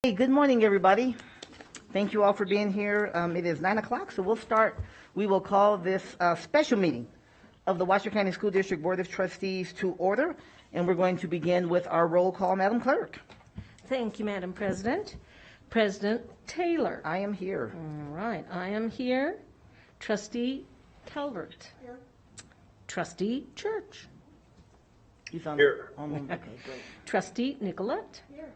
Hey, good morning, everybody. Thank you all for being here. It is 9 o'clock, so we'll start. We will call this special meeting of the Washoe County School District Board of Trustees to order, and we're going to begin with our roll call. Madam Clerk. Thank you, Madam President. President Taylor. I am here. All right, I am here. Trustee Calvert. Here. Trustee Church. He's on Here. Okay, great. Trustee Nicolette. Here.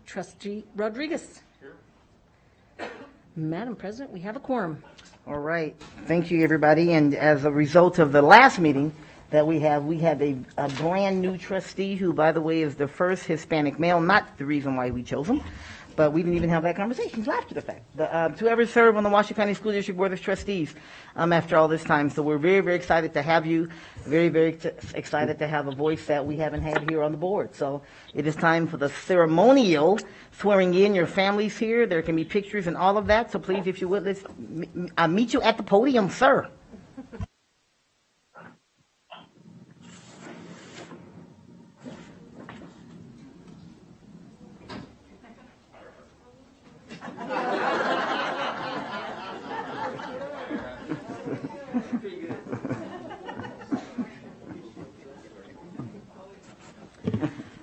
Trustee Rodriguez. Here. Madam President, we have a quorum. All right. Thank you, everybody. And as a result of the last meeting that we had a brand new trustee who, by the way, is the first Hispanic male. Not the reason why we chose him, but we didn't even have that conversation until after the fact. To ever serve on the Washoe County School District Board of Trustees after all this time. So we're very, very excited to have you. Very, very excited to have a voice that we haven't had here on the board. So it is time for the ceremonial swearing in. Your family's here. There can be pictures and all of that. So please, if you would, let's meet you at the podium, sir.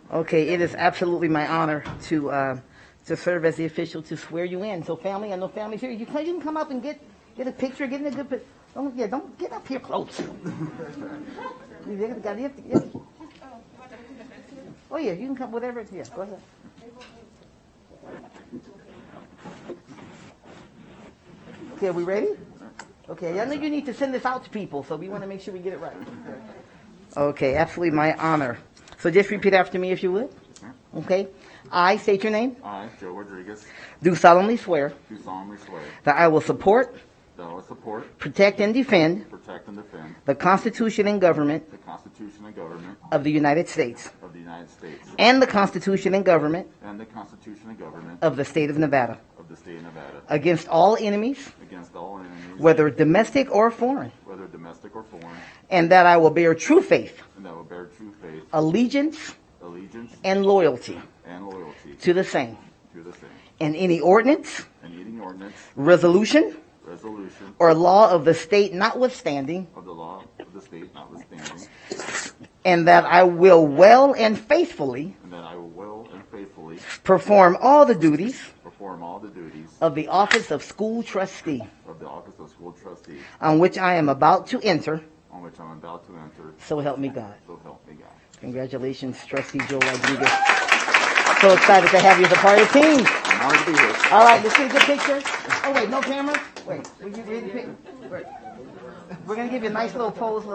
Okay, it is absolutely my honor to serve as the official to swear you in. So, family, I know family's here. You can come up and get a picture, get in a good. Don't get up here close. Oh yeah, you can come whatever. Yeah, go ahead. Okay, are we ready? Okay, I know you need to send this out to people, so we want to make sure we get it right. Okay, absolutely my honor. So just repeat after me if you would. Okay. I state your name. I, Joe Rodriguez, Do solemnly swear do solemnly swear that I will support, that I will support, protect, and defend protect, and defend the Constitution and government the Constitution and government of the United States of the United States and the Constitution and government and the Constitution and government of the State of Nevada of the State of Nevada against all enemies, against all enemies, whether domestic or foreign, whether domestic or foreign, and that I will bear true faith, and that will bear true faith, allegiance, allegiance, and loyalty and loyalty to the same, to the same, and any ordinance, and any ordinance, resolution, resolution, or law of the state notwithstanding, of the law of the state notwithstanding, and that I will well and faithfully and that I will well and faithfully perform all the duties perform all the duties of the office of school trustee of the office of school trustee on which I am about to enter, on which I'm about to enter, so help me God. so help me God. Congratulations, Trustee Joe Rodriguez. So excited to have you as a part of the team. I'm honored to be here. All right, let's get a good picture. Oh, wait, no camera? Wait, we get ready to pick. Wait. We're going to give you a nice little pose,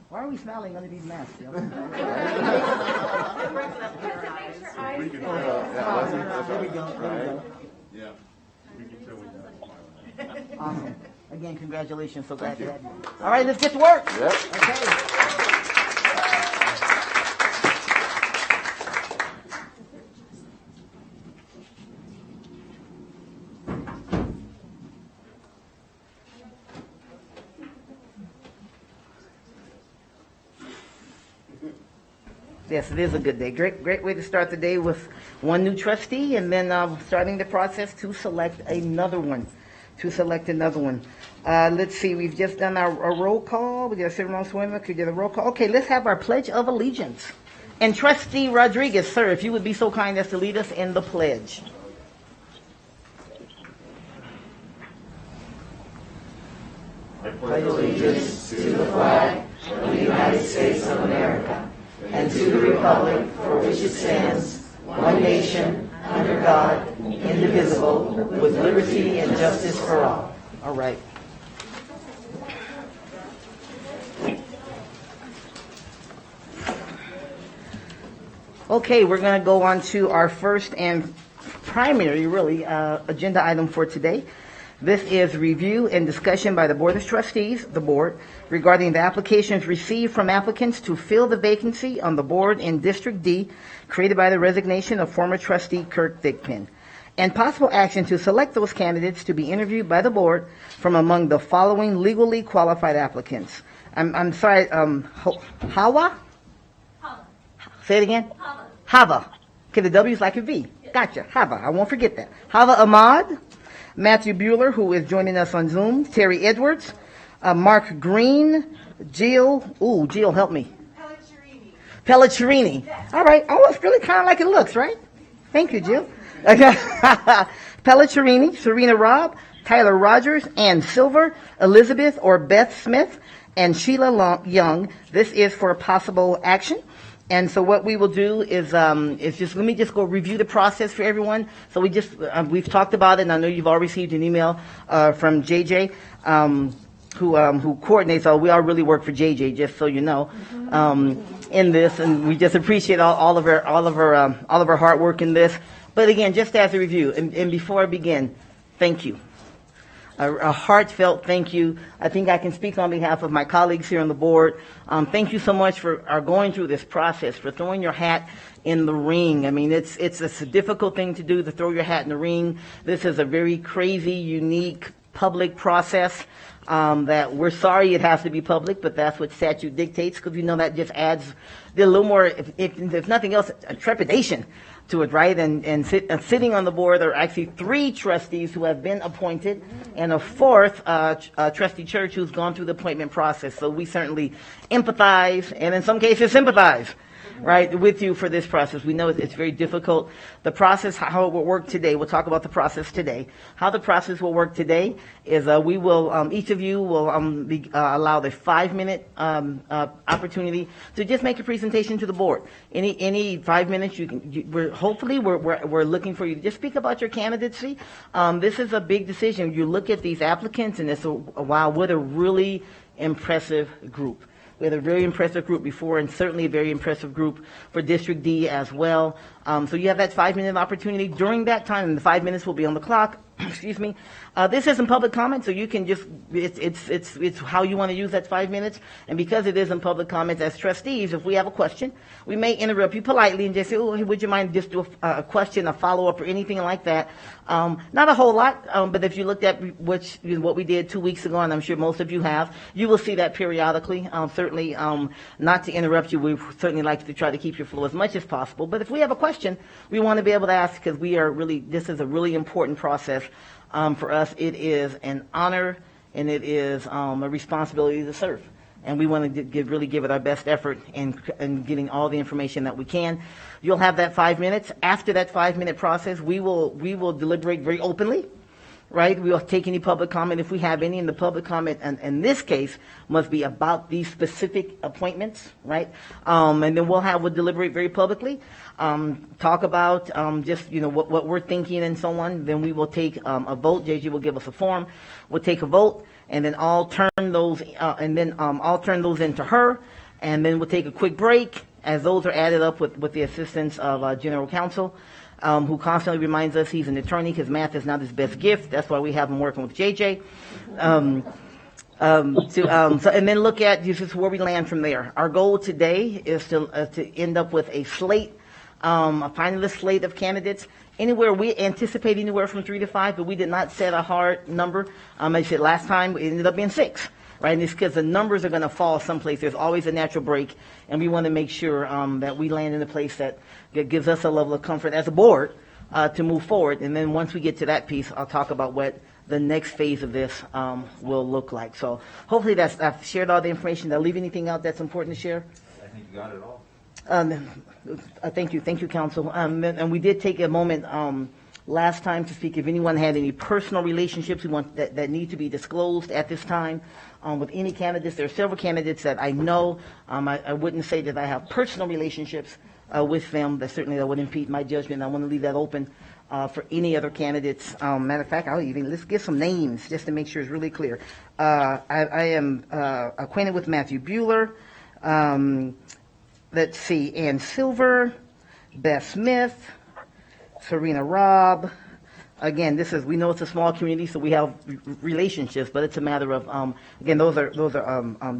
Why are we smiling under these masks? There we go. Yeah. We can tell we got it. Awesome. Again, congratulations. So glad to have you. All right, let's get to work. Yep. Okay. Yes, it is a good day. Great way to start the day with one new trustee, and then starting the process to select another one. Let's see. We've just done our roll call. We got a ceremonial swearing. Could get a roll call. Okay, let's have our Pledge of Allegiance. And Trustee Rodriguez, sir, if you would be so kind as to lead us in the pledge. I pledge allegiance to the flag of the United States of America and to the republic for which it stands, one nation, under God, indivisible, with liberty and justice for all. All right. Okay, we're going to go on to our first and primary, really, agenda item for today. This is review and discussion by the Board of Trustees, the board, regarding the applications received from applicants to fill the vacancy on the board in District D created by the resignation of former trustee Kirk Thigpen, and possible action to select those candidates to be interviewed by the board from among the following legally qualified applicants: I'm sorry, Hawa? Say it again? Hava. Okay, the W's like a V. Gotcha. Hava. I won't forget that. Hava Ahmad, Matthew Buehler, who is joining us on Zoom, Terry Edwards, Mark Green, Jill. Ooh, Jill, help me. Pelliccirini. All right. Oh, it's really kind of like it looks, right? Thank you, Jill. Pelliccirini, Serena Robb, Tyler Rogers, Ann Silver, Elizabeth or Beth Smith, and Sheila Young. This is for possible action. And so what we will do is just, let me just go review the process for everyone. So we've talked about it, and I know you've all received an email from JJ, who coordinates. We all really work for JJ, just so you know, in this, and we just appreciate all of her hard work in this. But again, just as a review, and before I begin, thank you. A heartfelt thank you. I think I can speak on behalf of my colleagues here on the board. Thank you so much for going through this process, for throwing your hat in the ring. I mean, it's a difficult thing to do, to throw your hat in the ring. This is a very crazy, unique public process that we're sorry it has to be public, but that's what statute dictates, because that just adds a little more, if nothing else, a trepidation to it, right? And sitting on the board, there are actually 3 trustees who have been appointed, and a 4th trustee Church who's gone through the appointment process. So we certainly empathize, and in some cases sympathize, right, with you for this process. We know it's very difficult. The process, how it will work today, we'll talk about the process today. How the process will work today is we will, each of you will be allowed a 5-minute opportunity to just make a presentation to the board. Any 5 minutes, we're looking for you to just speak about your candidacy. This is a big decision. You look at these applicants, and it's what a really impressive group. We had a very impressive group before, and certainly a very impressive group for District D as well. So you have that 5-minute opportunity. During that time, and the 5 minutes will be on the clock, excuse me. This isn't public comment, so you can just, it's how you want to use that 5 minutes. And because it isn't public comments, as trustees, if we have a question, we may interrupt you politely and just say, oh, would you mind just do a question, a follow-up, or anything like that. Not a whole lot, but if you looked at what we did 2 weeks ago, and I'm sure most of you have, you will see that periodically. Certainly, not to interrupt you, we certainly like to try to keep your flow as much as possible. But if we have a question, we want to be able to ask, because this is a really important process for us. It is an honor, and it is a responsibility to serve. And we want to really give it our best effort in getting all the information that we can. You'll have that 5 minutes. After that 5-minute process, we will deliberate very openly, right? We will take any public comment if we have any, and the public comment in this case must be about these specific appointments, right? And then we'll deliberate very publicly, talk about just what we're thinking and so on. Then we will take a vote. JG will give us a form. We'll take a vote, and then I'll turn those into her, and then we'll take a quick break as those are added up with the assistance of General Counsel, who constantly reminds us he's an attorney because math is not his best gift. That's why we have him working with JJ. And then look at just where we land from there. Our goal today is to end up with a slate, a finalist slate of candidates. We anticipate anywhere from 3 to 5, but we did not set a hard number. I said last time it ended up being 6. Right, and it's because the numbers are going to fall someplace. There's always a natural break, and we want to make sure that we land in a place that gives us a level of comfort as a board to move forward. And then once we get to that piece, I'll talk about what the next phase of this will look like. So hopefully I've shared all the information. Did I leave anything out that's important to share? I think you got it all. Thank you, Counsel. And we did take a moment last time to speak if anyone had any personal relationships that need to be disclosed at this time with any candidates. There are several candidates that I know. I wouldn't say that I have personal relationships with them. That would impede my judgment. I want to leave that open for any other candidates. Matter of fact, let's get some names just to make sure it's really clear. I am acquainted with Matthew Buehler. Let's see, Ann Silver, Beth Smith, Serena Robb. Again, we know it's a small community, so we have relationships, but it's a matter of, again, those are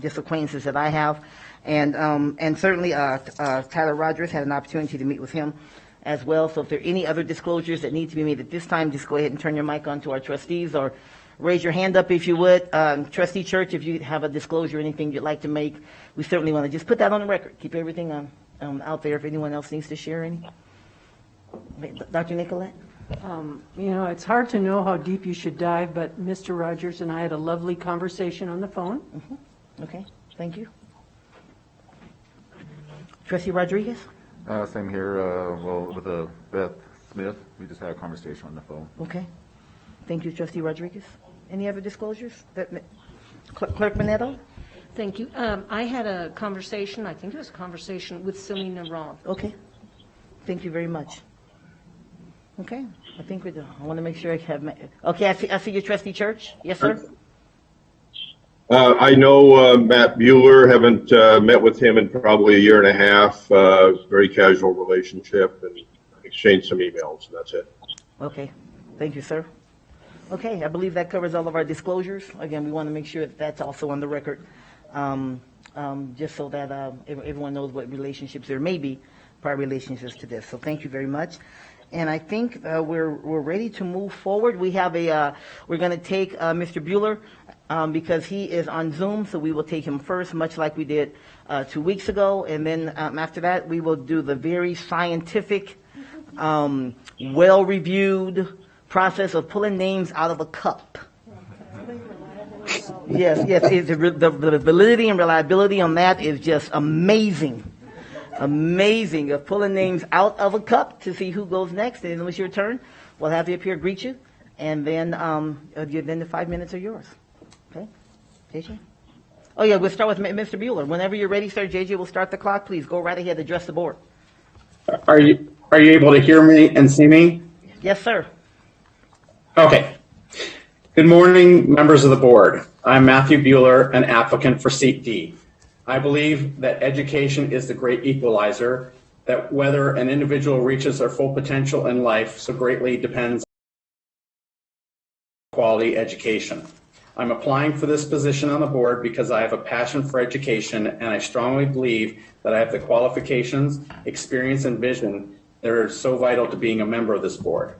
just acquaintances that I have. And certainly Tyler Rogers had an opportunity to meet with him as well. So if there are any other disclosures that need to be made at this time, just go ahead and turn your mic on to our trustees or raise your hand up if you would. Trustee Church, if you have a disclosure or anything you'd like to make, we certainly want to just put that on the record. Keep everything out there if anyone else needs to share any. Dr. Nicolette? It's hard to know how deep you should dive, but Mr. Rogers and I had a lovely conversation on the phone. Mm-hmm. Okay, thank you. Trustee Rodriguez? Same here, with Beth Smith, we just had a conversation on the phone. Okay. Thank you, Trustee Rodriguez. Any other disclosures? Clerk Minetto? Thank you. I had a conversation, I think it was a conversation with Selena Ron. Okay. Thank you very much. Okay. I think we do. I want to make sure I have okay, I see you, Trustee Church. Yes, sir? I know Matt Buehler, haven't met with him in probably a year and a half. Very casual relationship, and exchanged some emails, and that's it. Okay. Thank you, sir. Okay, I believe that covers all of our disclosures. Again, we want to make sure that that's also on the record, just so that everyone knows what relationships there may be, prior relationships to this. So thank you very much. And I think we're ready to move forward. We have we're going to take Mr. Buehler because he is on Zoom, so we will take him first, much like we did 2 weeks ago. And then after that, we will do the very scientific, well-reviewed process of pulling names out of a cup. Yes, the validity and reliability on that is just amazing. Amazing, of pulling names out of a cup to see who goes next. And when it's your turn, we'll have you up here greet you, and then the 5 minutes are yours. Okay, JJ? Oh yeah, we'll start with Mr. Buehler. Whenever you're ready, sir, JJ, we'll start the clock. Please go right ahead, address the board. Are you able to hear me and see me? Yes, sir. Okay. Good morning, members of the board. I'm Matthew Buehler, an applicant for seat D. I believe that education is the great equalizer, that whether an individual reaches their full potential in life so greatly depends on quality education. I'm applying for this position on the board because I have a passion for education, and I strongly believe that I have the qualifications, experience, and vision that are so vital to being a member of this board.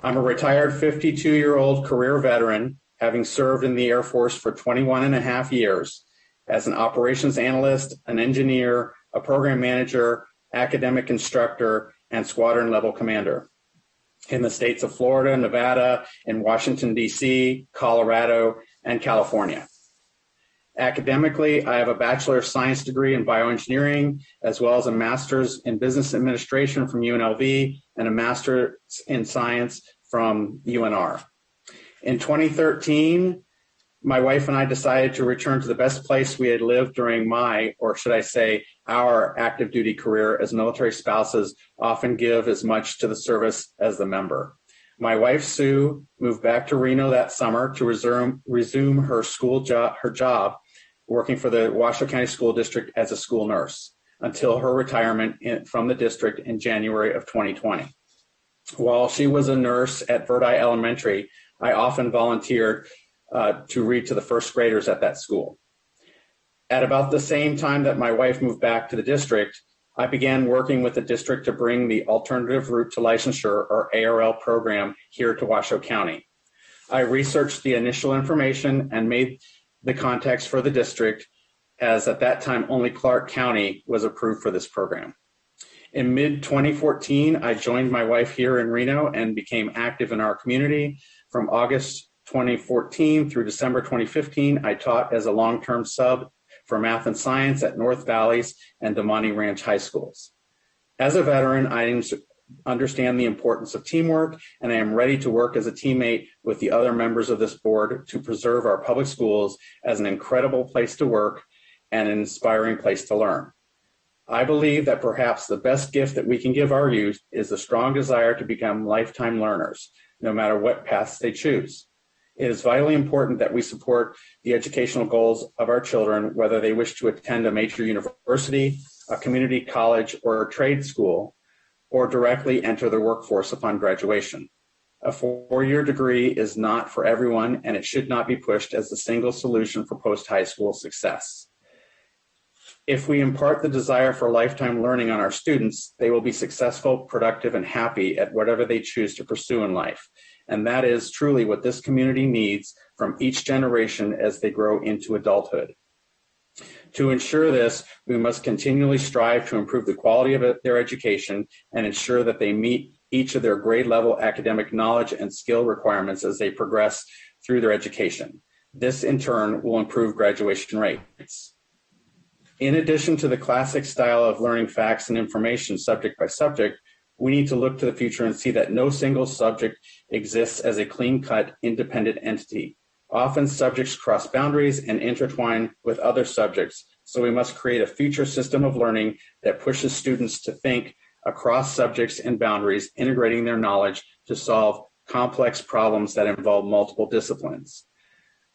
I'm a retired 52-year-old career veteran, having served in the Air Force for 21 and a half years as an operations analyst, an engineer, a program manager, academic instructor, and squadron level commander in the states of Florida, Nevada, and Washington, D.C., Colorado, and California. Academically, I have a Bachelor of Science degree in bioengineering, as well as a Master's in Business Administration from UNLV and a Master's in Science from UNR. In 2013, my wife and I decided to return to the best place we had lived during my, or should I say, our active duty career, as military spouses often give as much to the service as the member. My wife, Sue, moved back to Reno that summer to resume her job working for the Washoe County School District as a school nurse until her retirement from the district in January of 2020. While she was a nurse at Verdi Elementary, I often volunteered to read to the first graders at that school. At about the same time that my wife moved back to the district, I began working with the district to bring the Alternative Route to Licensure, or ARL program, here to Washoe County. I researched the initial information and made the contacts for the district, as at that time only Clark County was approved for this program. In mid-2014, I joined my wife here in Reno and became active in our community. From August 2014 through December 2015, I taught as a long-term sub for math and science at North Valleys and Damani Ranch High Schools. As a veteran, I understand the importance of teamwork, and I am ready to work as a teammate with the other members of this board to preserve our public schools as an incredible place to work and an inspiring place to learn. I believe that perhaps the best gift that we can give our youth is the strong desire to become lifetime learners, no matter what paths they choose. It is vitally important that we support the educational goals of our children, whether they wish to attend a major university, a community college, or a trade school, or directly enter the workforce upon graduation. A four-year degree is not for everyone, and it should not be pushed as the single solution for post-high school success. If we impart the desire for lifetime learning on our students, they will be successful, productive, and happy at whatever they choose to pursue in life. and that is truly what this community needs from each generation as they grow into adulthood. To ensure this, we must continually strive to improve the quality of their education and ensure that they meet each of their grade level academic knowledge and skill requirements as they progress through their education. This in turn will improve graduation rates. In addition to the classic style of learning facts and information subject by subject, we need to look to the future and see that no single subject exists as a clean-cut, independent entity. Often subjects cross boundaries and intertwine with other subjects, so we must create a future system of learning that pushes students to think across subjects and boundaries, integrating their knowledge to solve complex problems that involve multiple disciplines.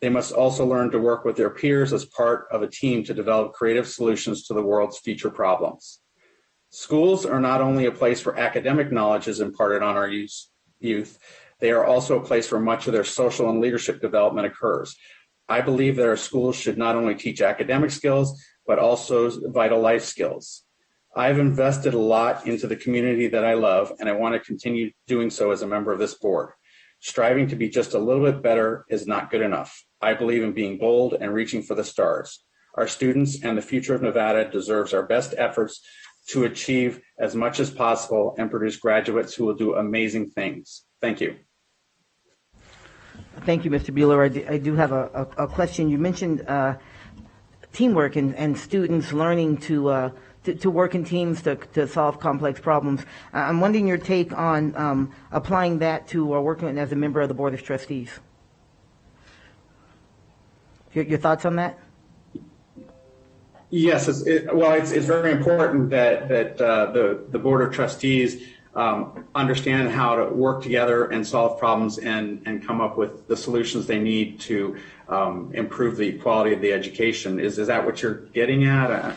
They must also learn to work with their peers as part of a team to develop creative solutions to the world's future problems. Schools are not only a place where academic knowledge is imparted on our youth, they are also a place where much of their social and leadership development occurs. I believe that our schools should not only teach academic skills, but also vital life skills. I've invested a lot into the community that I love, and I want to continue doing so as a member of this board. Striving to be just a little bit better is not good enough. I believe in being bold and reaching for the stars. Our students and the future of Nevada deserves our best efforts to achieve as much as possible and produce graduates who will do amazing things. Thank you. Thank you, Mr. Buehler. I do have a question. You mentioned teamwork and students learning to work in teams to solve complex problems. I'm wondering your take on applying that to working as a member of the Board of Trustees. Your thoughts on that? Yes, it's very important that the Board of Trustees understand how to work together and solve problems and come up with the solutions they need to improve the quality of the education. Is that what you're getting at?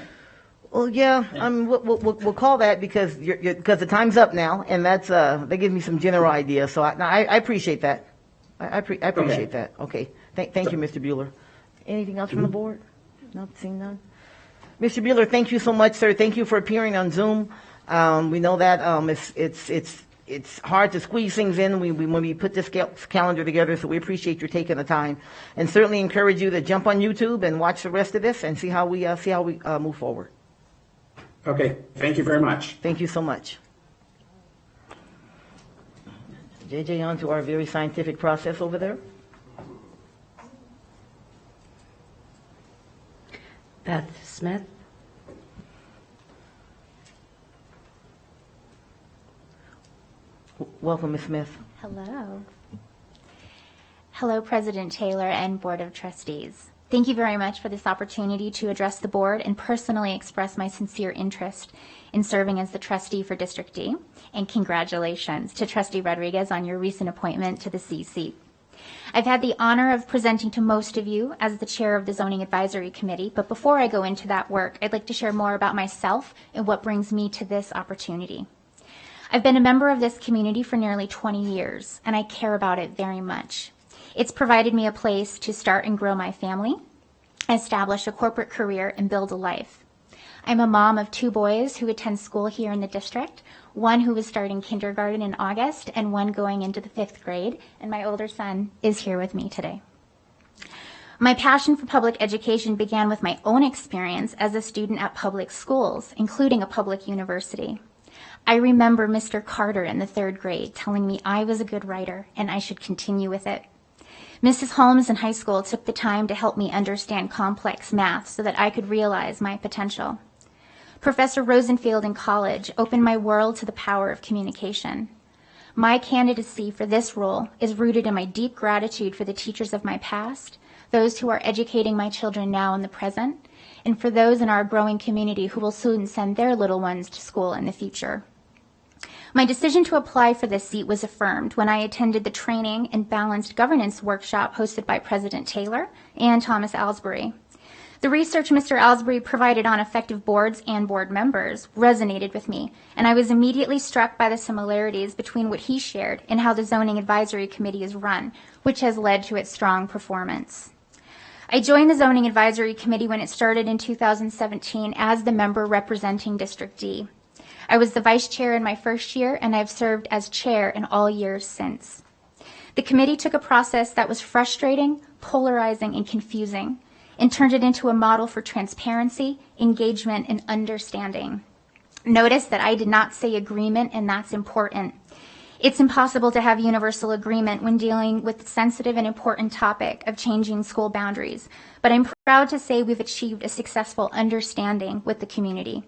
Well, yeah. We'll call that because the time's up now, and that gives me some general ideas. So I appreciate that. I appreciate that. Okay. Thank you, Mr. Buehler. Anything else from the board? No, seeing none. Mr. Buehler, thank you so much, sir. Thank you for appearing on Zoom. We know that it's hard to squeeze things in when we put this calendar together, so we appreciate your taking the time, and certainly encourage you to jump on YouTube and watch the rest of this and see how we move forward. Okay, thank you very much. Thank you so much. JJ, on to our very scientific process over there. Beth Smith. Welcome, Ms. Smith. Hello. Hello, President Taylor and Board of Trustees. Thank you very much for this opportunity to address the board and personally express my sincere interest in serving as the trustee for District D. And congratulations to Trustee Rodriguez on your recent appointment to the C seat. I've had the honor of presenting to most of you as the chair of the Zoning Advisory Committee, but before I go into that work, I'd like to share more about myself and what brings me to this opportunity. I've been a member of this community for nearly 20 years, and I care about it very much. It's provided me a place to start and grow my family, establish a corporate career, and build a life. I'm a mom of 2 boys who attend school here in the district, one who is starting kindergarten in August and one going into the 5th grade, and my older son is here with me today. My passion for public education began with my own experience as a student at public schools, including a public university. I remember Mr. Carter in the 3rd grade telling me I was a good writer and I should continue with it. Mrs. Holmes in high school took the time to help me understand complex math so that I could realize my potential. Professor Rosenfield in college opened my world to the power of communication. My candidacy for this role is rooted in my deep gratitude for the teachers of my past, those who are educating my children now in the present, and for those in our growing community who will soon send their little ones to school in the future. My decision to apply for this seat was affirmed when I attended the training and balanced governance workshop hosted by President Taylor and Thomas Alsbury. The research Mr. Alsbury provided on effective boards and board members resonated with me, and I was immediately struck by the similarities between what he shared and how the Zoning Advisory Committee is run, which has led to its strong performance. I joined the Zoning Advisory Committee when it started in 2017 as the member representing District D. I was the vice chair in my first year, and I've served as chair in all years since. The committee took a process that was frustrating, polarizing, and confusing and turned it into a model for transparency, engagement, and understanding. Notice that I did not say agreement, and that's important. It's impossible to have universal agreement when dealing with the sensitive and important topic of changing school boundaries, but I'm proud to say we've achieved a successful understanding with the community.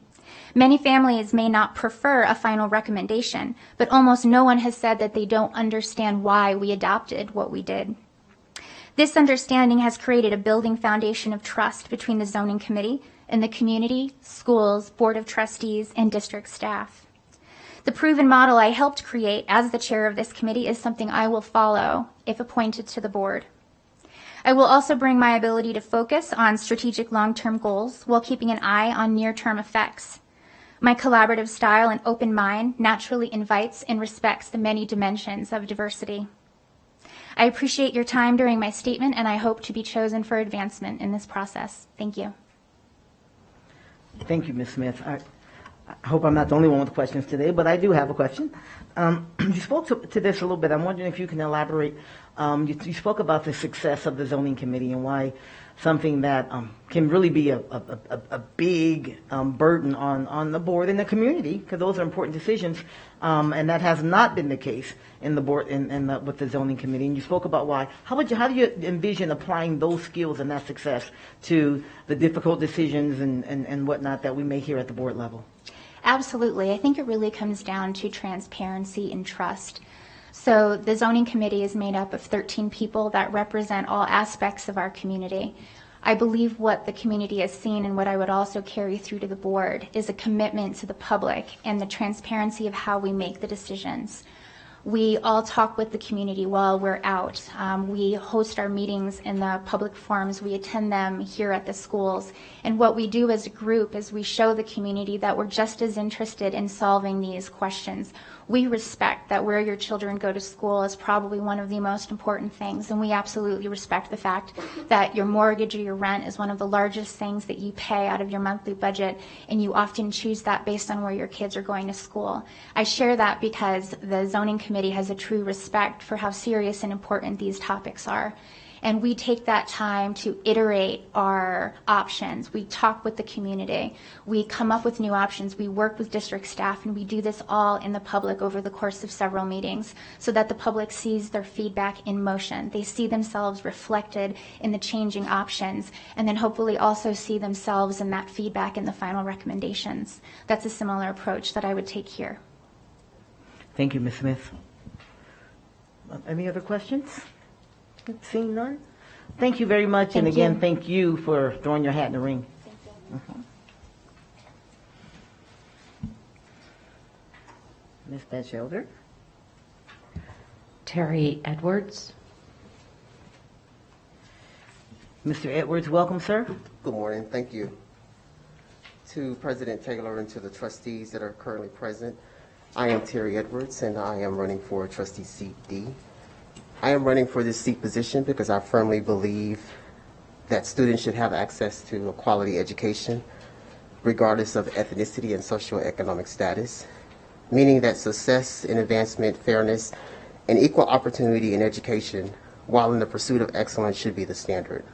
Many families may not prefer a final recommendation, but almost no one has said that they don't understand why we adopted what we did. This understanding has created a building foundation of trust between the zoning committee and the community, schools, board of trustees, and district staff. The proven model I helped create as the chair of this committee is something I will follow if appointed to the board. I will also bring my ability to focus on strategic long-term goals while keeping an eye on near-term effects. My collaborative style and open mind naturally invites and respects the many dimensions of diversity. I appreciate your time during my statement, and I hope to be chosen for advancement in this process. Thank you. Thank you, Ms. Smith. I hope I'm not the only one with questions today, but I do have a question. You spoke to this a little bit. I'm wondering if you can elaborate. You spoke about the success of the zoning committee and why something that can really be a big burden on the board and the community, because those are important decisions, and that has not been the case in the board with the zoning committee. And you spoke about why. How do you envision applying those skills and that success to the difficult decisions and whatnot that we may hear at the board level? Absolutely. I think it really comes down to transparency and trust. So the zoning committee is made up of 13 people that represent all aspects of our community. I believe what the community has seen and what I would also carry through to the board is a commitment to the public and the transparency of how we make the decisions. We all talk with the community while we're out. We host our meetings in the public forums. We attend them here at the schools. And what we do as a group is we show the community that we're just as interested in solving these questions. We respect that where your children go to school is probably one of the most important things, and we absolutely respect the fact that your mortgage or your rent is one of the largest things that you pay out of your monthly budget, and you often choose that based on where your kids are going to school. I share that because the zoning committee has a true respect for how serious and important these topics are. And we take that time to iterate our options. We talk with the community. We come up with new options. We work with district staff, and we do this all in the public over the course of several meetings so that the public sees their feedback in motion. They see themselves reflected in the changing options, and then hopefully also see themselves in that feedback in the final recommendations. That's a similar approach that I would take here. Thank you, Ms. Smith. Any other questions? Seeing none? Thank you very much. And again, thank you for throwing your hat in the ring. Ms. Batchelder? Terry Edwards. Mr. Edwards, welcome, sir. Good morning. Thank you. To President Taylor and to the trustees that are currently present, I am Terry Edwards, and I am running for trustee seat D. I am running for this seat position because I firmly believe that students should have access to a quality education regardless of ethnicity and socioeconomic status, meaning that success in advancement, fairness, and equal opportunity in education while in the pursuit of excellence should be the standard.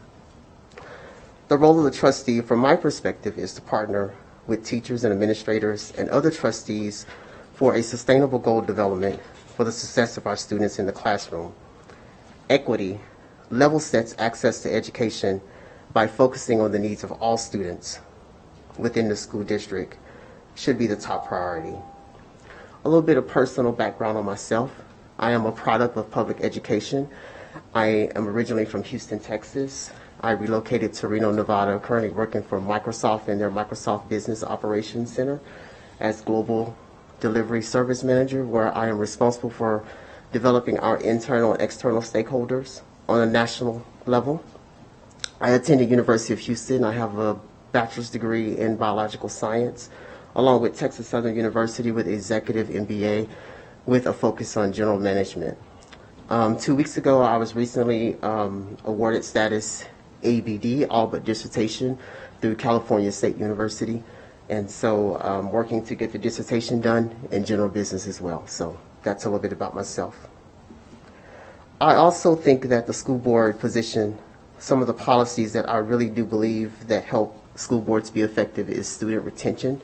The role of the trustee, from my perspective, is to partner with teachers and administrators and other trustees for a sustainable goal development for the success of our students in the classroom. Equity level sets access to education by focusing on the needs of all students within the school district should be the top priority. A little bit of personal background on myself. I am a product of public education. I am originally from Houston, Texas. I relocated to Reno, Nevada, currently working for Microsoft in their Microsoft Business Operations Center as Global Delivery Service Manager, where I am responsible for developing our internal and external stakeholders on a national level. I attended University of Houston. I have a bachelor's degree in biological science, along with Texas Southern University with executive MBA with a focus on general management. 2 weeks ago, I was recently awarded status ABD, all but dissertation, through California State University. And so I'm working to get the dissertation done in general business as well. So that's a little bit about myself. I also think that the school board position, some of the policies that I really do believe that help school boards be effective is student retention.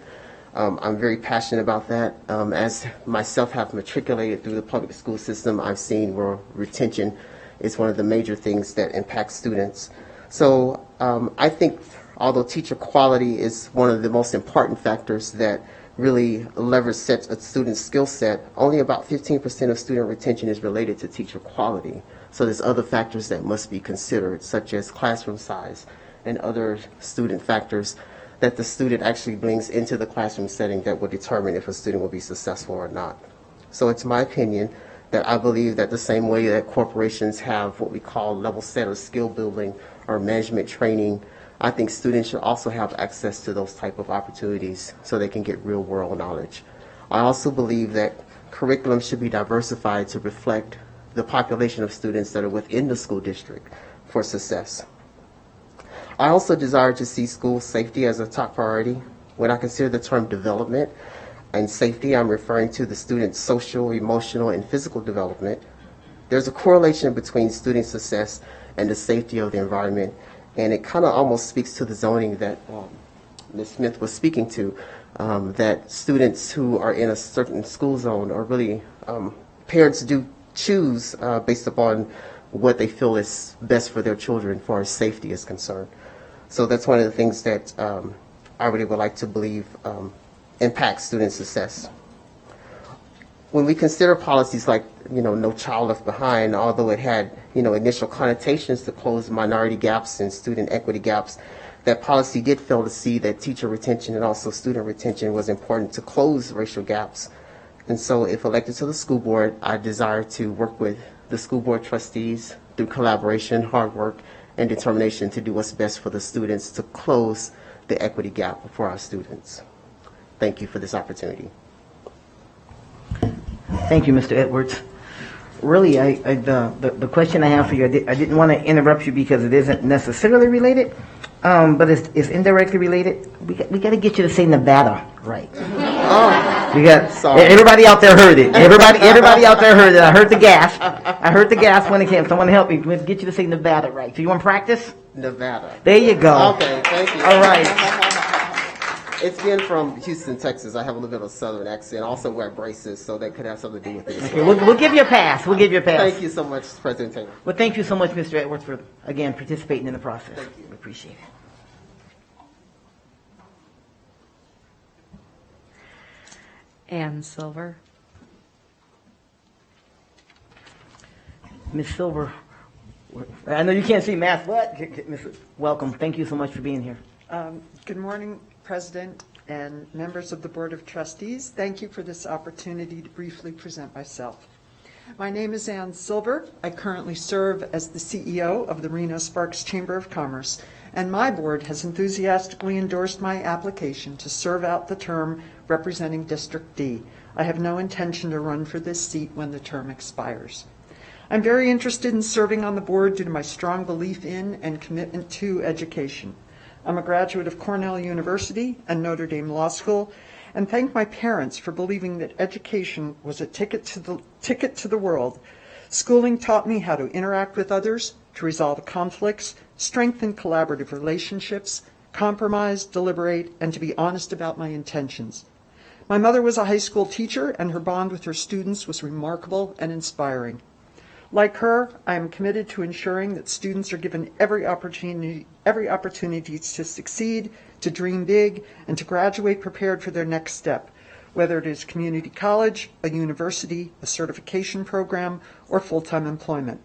I'm very passionate about that. As myself have matriculated through the public school system, I've seen where retention is one of the major things that impacts students. So I think although teacher quality is one of the most important factors that really leverage sets a student's skill set, only about 15% of student retention is related to teacher quality. So there's other factors that must be considered, such as classroom size and other student factors that the student actually brings into the classroom setting that will determine if a student will be successful or not. So it's my opinion that I believe that the same way that corporations have what we call level set or skill building or management training, I think students should also have access to those type of opportunities so they can get real world knowledge. I also believe that curriculum should be diversified to reflect the population of students that are within the school district for success. I also desire to see school safety as a top priority. When I consider the term development and safety, I'm referring to the student's social, emotional, and physical development. There's a correlation between student success and the safety of the environment, and it kind of almost speaks to the zoning that Ms. Smith was speaking to, that students who are in a certain school zone are really, parents do choose based upon what they feel is best for their children as far as safety is concerned. So that's one of the things that I really would like to believe impacts student success. When we consider policies like, No Child Left Behind, although it had, initial connotations to close minority gaps and student equity gaps, that policy did fail to see that teacher retention and also student retention was important to close racial gaps. And so if elected to the school board, I desire to work with the school board trustees through collaboration, hard work, and determination to do what's best for the students to close the equity gap for our students. Thank you for this opportunity. Thank you, Mr. Edwards. Really, the question I have for you, I didn't want to interrupt you because it isn't necessarily related, but it's indirectly related. We got to get you to say Nevada right. Sorry. Everybody out there heard it. Everybody out there heard it. I heard the gasp. I heard the gasp when it came. Someone help me. We'll get you to say Nevada right. So you want to practice? Nevada. There you go. Okay, thank you. All right. It's been from Houston, Texas. I have a little bit of a southern accent. Also wear braces, so that could have something to do with it as Okay, well. we'll give you a pass. We'll give you a pass. Thank you so much, President Taylor. Well, thank you so much, Mr. Edwards, for, again, participating in the process. Thank you. We appreciate it. Ann Silver. Ms. Silver, I know you can't see math, but welcome. Thank you so much for being here. Good morning, President and members of the Board of Trustees. Thank you for this opportunity to briefly present myself. My name is Ann Silver. I currently serve as the CEO of the Reno-Sparks Chamber of Commerce, and my board has enthusiastically endorsed my application to serve out the term representing District D. I have no intention to run for this seat when the term expires. I'm very interested in serving on the board due to my strong belief in and commitment to education. I'm a graduate of Cornell University and Notre Dame Law School, and thank my parents for believing that education was a ticket to the world. Schooling taught me how to interact with others, to resolve conflicts, strengthen collaborative relationships, compromise, deliberate, and to be honest about my intentions. My mother was a high school teacher, and her bond with her students was remarkable and inspiring. Like her, I am committed to ensuring that students are given every opportunity to succeed, to dream big, and to graduate prepared for their next step, whether it is community college, a university, a certification program, or full-time employment.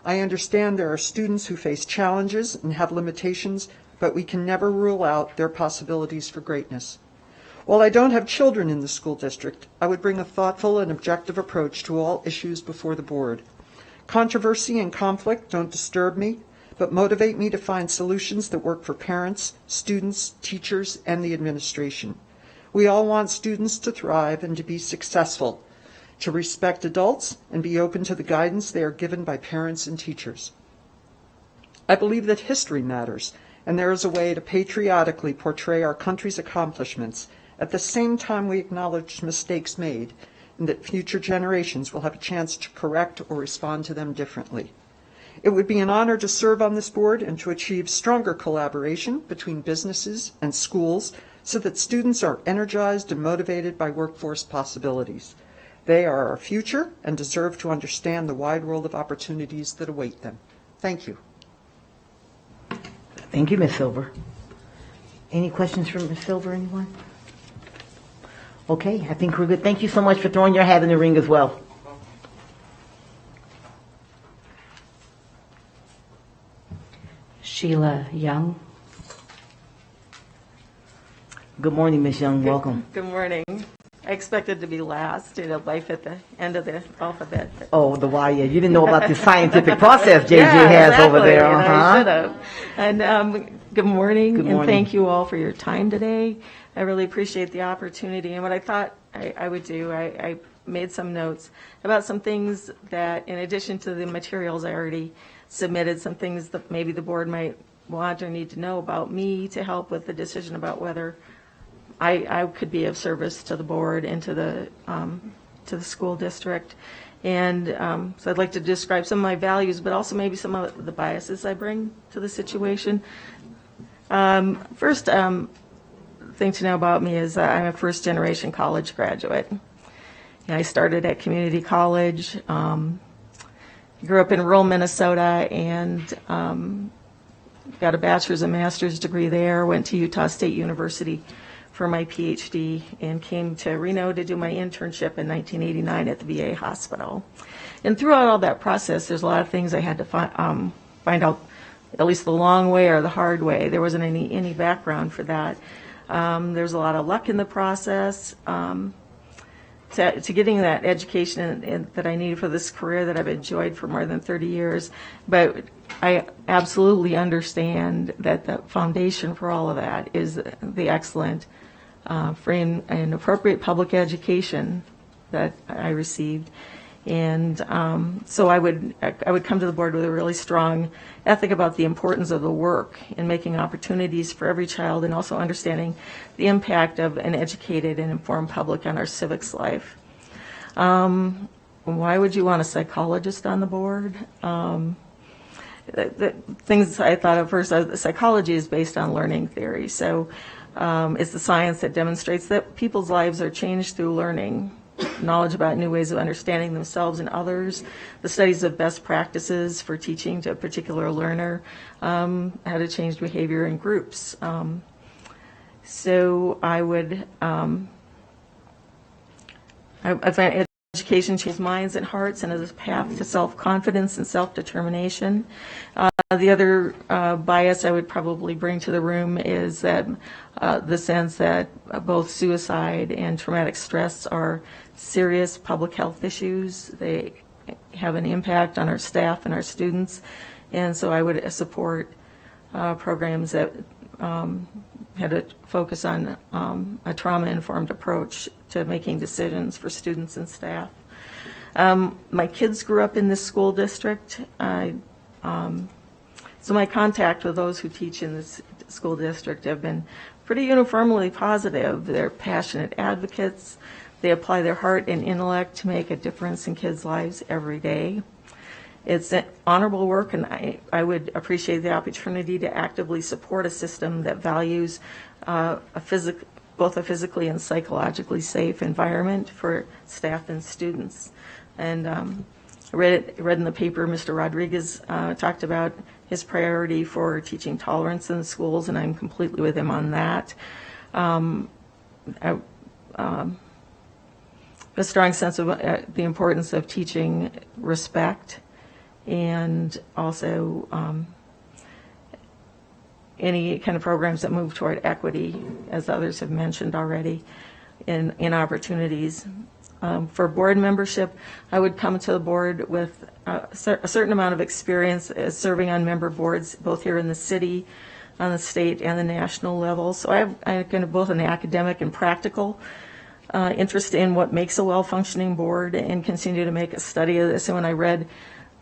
I understand there are students who face challenges and have limitations, but we can never rule out their possibilities for greatness. While I don't have children in the school district, I would bring a thoughtful and objective approach to all issues before the board. Controversy and conflict don't disturb me, but motivate me to find solutions that work for parents, students, teachers, and the administration. We all want students to thrive and to be successful, to respect adults and be open to the guidance they are given by parents and teachers. I believe that history matters, and there is a way to patriotically portray our country's accomplishments at the same time we acknowledge mistakes made and that future generations will have a chance to correct or respond to them differently. It would be an honor to serve on this board and to achieve stronger collaboration between businesses and schools so that students are energized and motivated by workforce possibilities. They are our future and deserve to understand the wide world of opportunities that await them. Thank you. Thank you, Ms. Silver. Any questions from Ms. Silver, anyone? Okay, I think we're good. Thank you so much for throwing your hat in the ring as well. Sheila Young. Good morning, Ms. Young. Welcome. Good morning. I expected to be last, life at the end of the alphabet. Oh, the why, yeah. You didn't know about the scientific process JJ has over there. And I should have. And good morning, Good morning. and thank you all for your time today. I really appreciate the opportunity. And what I thought I would do, I made some notes about some things that, in addition to the materials I already submitted, some things that maybe the board might want or need to know about me to help with the decision about whether I could be of service to the board and to the school district. And so I'd like to describe some of my values, but also maybe some of the biases I bring to the situation. First thing to know about me is I'm a first-generation college graduate. I started at community college, grew up in rural Minnesota, and got a bachelor's and master's degree there, went to Utah State University for my PhD, and came to Reno to do my internship in 1989 at the VA hospital. And throughout all that process, there's a lot of things I had to find out, at least the long way or the hard way. There wasn't any background for that. There's a lot of luck in the process to getting that education that I needed for this career that I've enjoyed for more than 30 years. But I absolutely understand that the foundation for all of that is the excellent, free and appropriate public education that I received. And so I would come to the board with a really strong ethic about the importance of the work in making opportunities for every child, and also understanding the impact of an educated and informed public on our civics life. Why would you want a psychologist on the board? The things I thought of first, psychology is based on learning theory. So it's the science that demonstrates that people's lives are changed through learning, knowledge about new ways of understanding themselves and others, the studies of best practices for teaching to a particular learner, how to change behavior in groups. So I would, I find education changes minds and hearts and is a path to self-confidence and self-determination. The other bias I would probably bring to the room is that the sense that both suicide and traumatic stress are serious public health issues. They have an impact on our staff and our students, and so I would support programs that had a focus on a trauma-informed approach to making decisions for students and staff. My kids grew up in this school district. So my contact with those who teach in this school district have been pretty uniformly positive. They're passionate advocates. They apply their heart and intellect to make a difference in kids' lives every day. It's an honorable work, and I would appreciate the opportunity to actively support a system that values both a physically and psychologically safe environment for staff and students. And I read in the paper, Mr. Rodriguez talked about his priority for teaching tolerance in the schools, and I'm completely with him on that. A strong sense of the importance of teaching respect, and also any kind of programs that move toward equity, as others have mentioned already, in opportunities. For board membership, I would come to the board with a certain amount of experience as serving on member boards, both here in the city, on the state, and the national level. So I have kind of both an academic and practical interest in what makes a well-functioning board, and continue to make a study of this. And when I read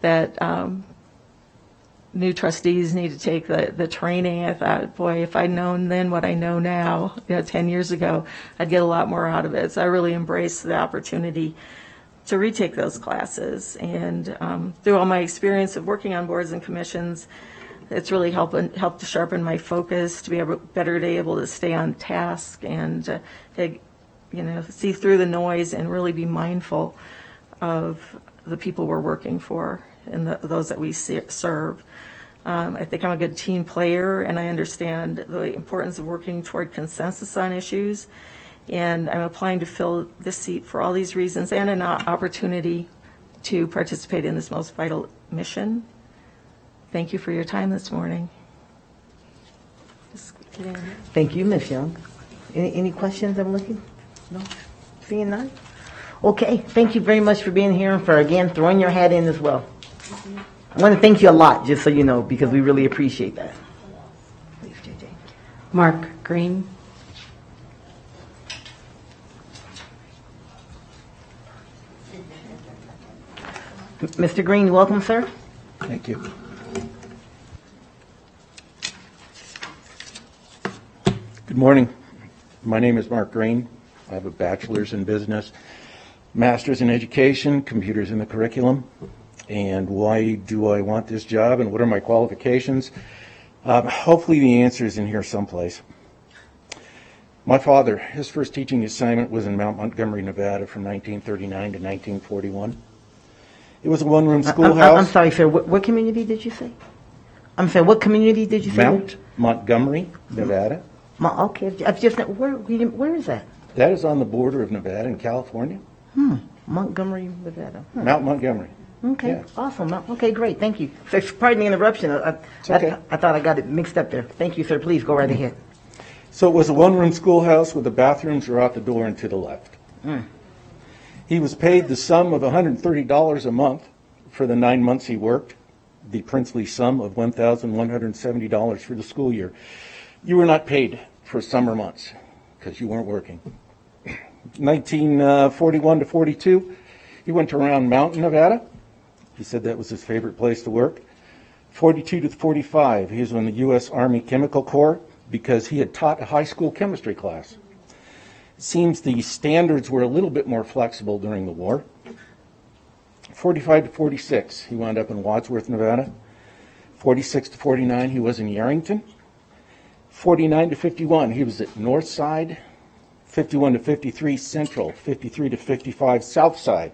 that new trustees need to take the training. I thought, boy, if I'd known then what I know now, 10 years ago, I'd get a lot more out of it. So I really embraced the opportunity to retake those classes. And through all my experience of working on boards and commissions, it's really helped to sharpen my focus, to be able to stay on task and to, see through the noise and really be mindful of the people we're working for and those that we serve. I think I'm a good team player, and I understand the importance of working toward consensus on issues. And I'm applying to fill this seat for all these reasons and an opportunity to participate in this most vital mission. Thank you for your time this morning. Thank you, Ms. Young. Any questions I'm looking? No? Seeing none? Okay, thank you very much for being here and for, again, throwing your hat in as well. I want to thank you a lot, just so you know, because we really appreciate that. Please, JJ. Mark Green. Mr. Green, welcome, sir. Thank you. Good morning. My name is Mark Green. I have a bachelor's in business, master's in education, computers in the curriculum. And why do I want this job and what are my qualifications? Hopefully the answer is in here someplace. My father, his first teaching assignment was in Mount Montgomery, Nevada from 1939 to 1941. It was a one-room schoolhouse. I'm sorry, sir. What community did you say? I'm sorry, what community did you say? Mount Montgomery, Nevada. Okay, I've just, where is that? That is on the border of Nevada and California. Montgomery, Nevada. Mount Montgomery. Okay, Yeah. awesome. Okay, great. Thank you. So, pardon the interruption. It's okay. I thought I got it mixed up there. Thank you, sir. Please go right ahead. So it was a one-room schoolhouse with the bathrooms are out the door and to the left. He was paid the sum of $130 a month for the 9 months he worked, the princely sum of $1,170 for the school year. You were not paid for summer months because you weren't working. 1941 to 42, he went to Round Mountain, Nevada. He said that was his favorite place to work. 42 to 45, he was in the U.S. Army Chemical Corps because he had taught a high school chemistry class. It seems the standards were a little bit more flexible during the war. 45 to 46, he wound up in Wadsworth, Nevada. 46 to 49, he was in Yarrington. 49 to 51, he was at Northside. 51 to 53, Central. 53 to 55, Southside.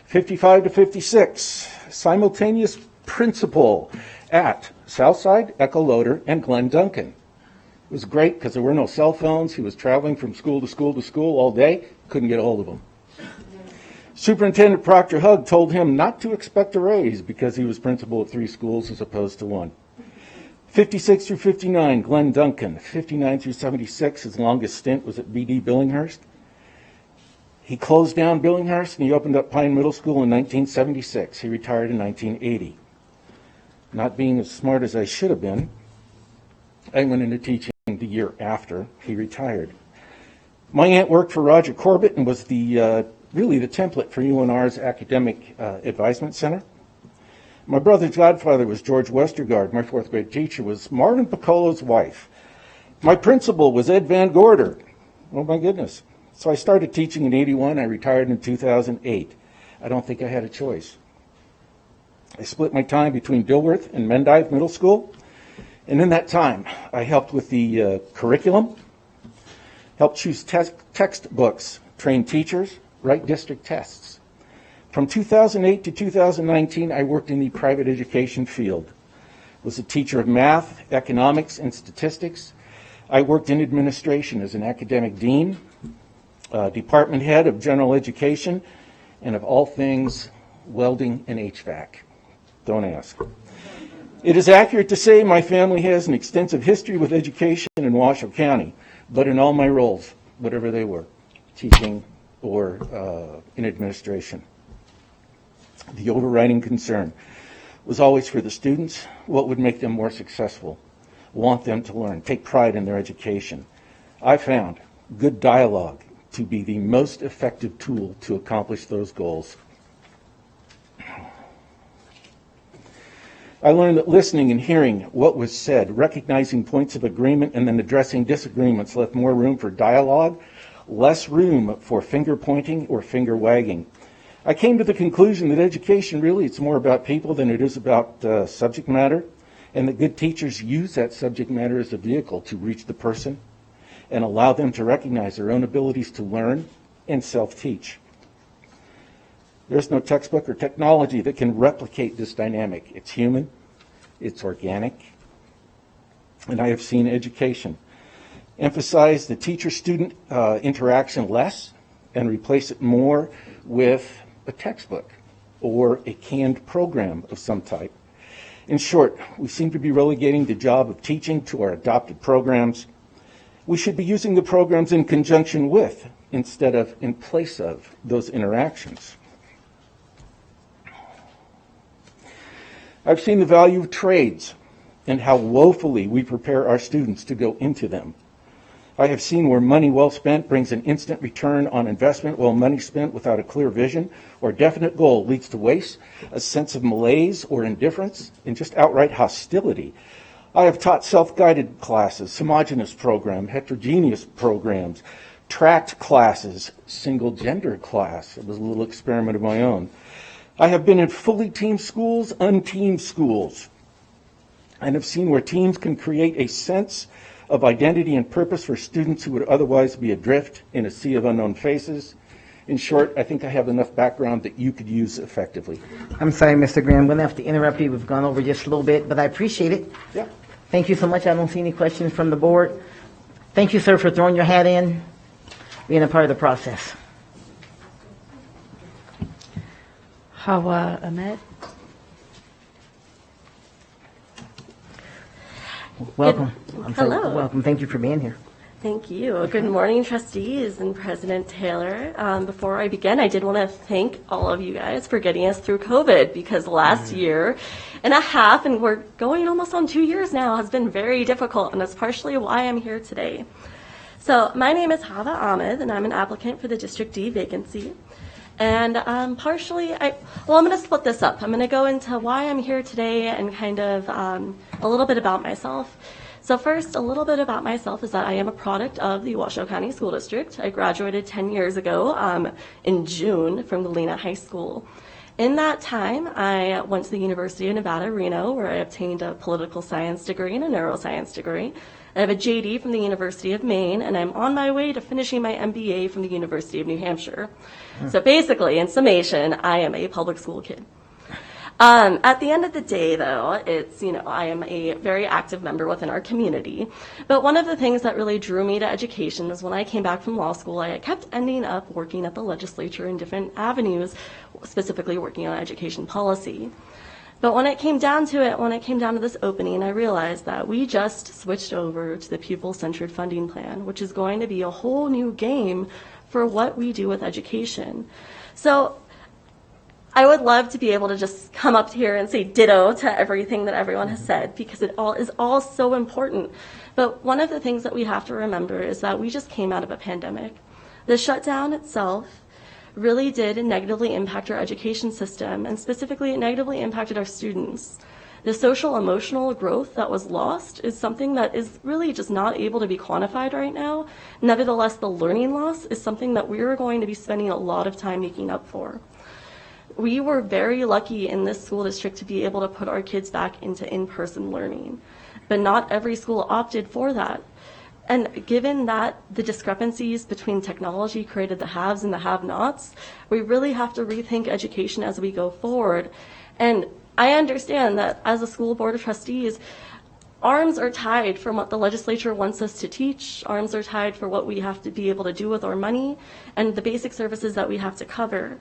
55 to 56, simultaneous principal at Southside, Echo Loader, and Glen Duncan. It was great because there were no cell phones. He was traveling from school to school to school all day. Couldn't get a hold of him. Superintendent Proctor Hugg told him not to expect a raise because he was principal at 3 schools as opposed to 1. 56 through 59, Glen Duncan. 59 through 76, his longest stint was at BD Billinghurst. He closed down Billinghurst and he opened up Pine Middle School in 1976. He retired in 1980. Not being as smart as I should have been, I went into teaching the year after he retired. My aunt worked for Roger Corbett and was really the template for UNR's Academic Advisement Center. My brother's godfather was George Westergaard. My 4th grade teacher was Marvin Piccolo's wife. My principal was Ed Van Gorder. Oh my goodness. So I started teaching in 81. I retired in 2008. I don't think I had a choice. I split my time between Dilworth and Mendive Middle School. And in that time, I helped with the curriculum, helped choose textbooks, train teachers, write district tests. From 2008 to 2019, I worked in the private education field. Was a teacher of math, economics, and statistics. I worked in administration as an academic dean, department head of general education, and of all things, welding and HVAC. Don't ask. It is accurate to say my family has an extensive history with education in Washoe County, but in all my roles, whatever they were, teaching or in administration. The overriding concern was always for the students, what would make them more successful, want them to learn, take pride in their education. I found good dialogue to be the most effective tool to accomplish those goals. I learned that listening and hearing what was said, recognizing points of agreement, and then addressing disagreements left more room for dialogue, less room for finger pointing or finger wagging. I came to the conclusion that education really it's more about people than it is about subject matter, and that good teachers use that subject matter as a vehicle to reach the person and allow them to recognize their own abilities to learn and self-teach. There's no textbook or technology that can replicate this dynamic. It's human, it's organic, and I have seen education emphasize the teacher-student interaction less and replace it more with a textbook or a canned program of some type. In short, we seem to be relegating the job of teaching to our adopted programs. We should be using the programs in conjunction with, instead of in place of, those interactions. I've seen the value of trades and how woefully we prepare our students to go into them. I have seen where money well spent brings an instant return on investment, while money spent without a clear vision or definite goal leads to waste, a sense of malaise or indifference, and just outright hostility. I have taught self-guided classes, homogeneous program, heterogeneous programs, tracked classes, single-gender class. It was a little experiment of my own. I have been in fully teamed schools, unteamed schools, and have seen where teams can create a sense of identity and purpose for students who would otherwise be adrift in a sea of unknown faces. In short, I think I have enough background that you could use effectively. I'm sorry, Mr. Graham. I'm going to have to interrupt you. We've gone over just a little bit, but I appreciate it. Yeah. Thank you so much. I don't see any questions from the board. Thank you, sir, for throwing your hat in, being a part of the process. Hawa Ahmed. Welcome. Hello. Welcome. Thank you for being here. Thank you. Good morning, trustees and President Taylor. Before I begin, I did want to thank all of you guys for getting us through COVID, because last year and a half, and we're going almost on 2 years now, has been very difficult, and that's partially why I'm here today. So my name is Hawa Ahmed, and I'm an applicant for the District D vacancy. And I'm going to split this up. I'm going to go into why I'm here today and kind of a little bit about myself. So first, a little bit about myself is that I am a product of the Washoe County School District. I graduated 10 years ago in June from Galena High School. In that time, I went to the University of Nevada, Reno, where I obtained a political science degree and a neuroscience degree. I have a JD from the University of Maine, and I'm on my way to finishing my MBA from the University of New Hampshire. So basically, in summation, I am a public school kid. At the end of the day, though, I am a very active member within our community. But one of the things that really drew me to education was when I came back from law school, I kept ending up working at the legislature in different avenues, specifically working on education policy. But when it came down to this opening, I realized that we just switched over to the pupil-centered funding plan, which is going to be a whole new game for what we do with education. So I would love to be able to just come up here and say ditto to everything that everyone has said, because it is all so important. But one of the things that we have to remember is that we just came out of a pandemic. The shutdown itself really did negatively impact our education system, and specifically it negatively impacted our students. The social emotional growth that was lost is something that is really just not able to be quantified right now. Nevertheless, the learning loss is something that we're going to be spending a lot of time making up for. We were very lucky in this school district to be able to put our kids back into in-person learning, but not every school opted for that. And given that the discrepancies between technology created the haves and the have-nots, we really have to rethink education as we go forward. And I understand that as a school board of trustees, arms are tied from what the legislature wants us to teach, arms are tied for what we have to be able to do with our money, and the basic services that we have to cover.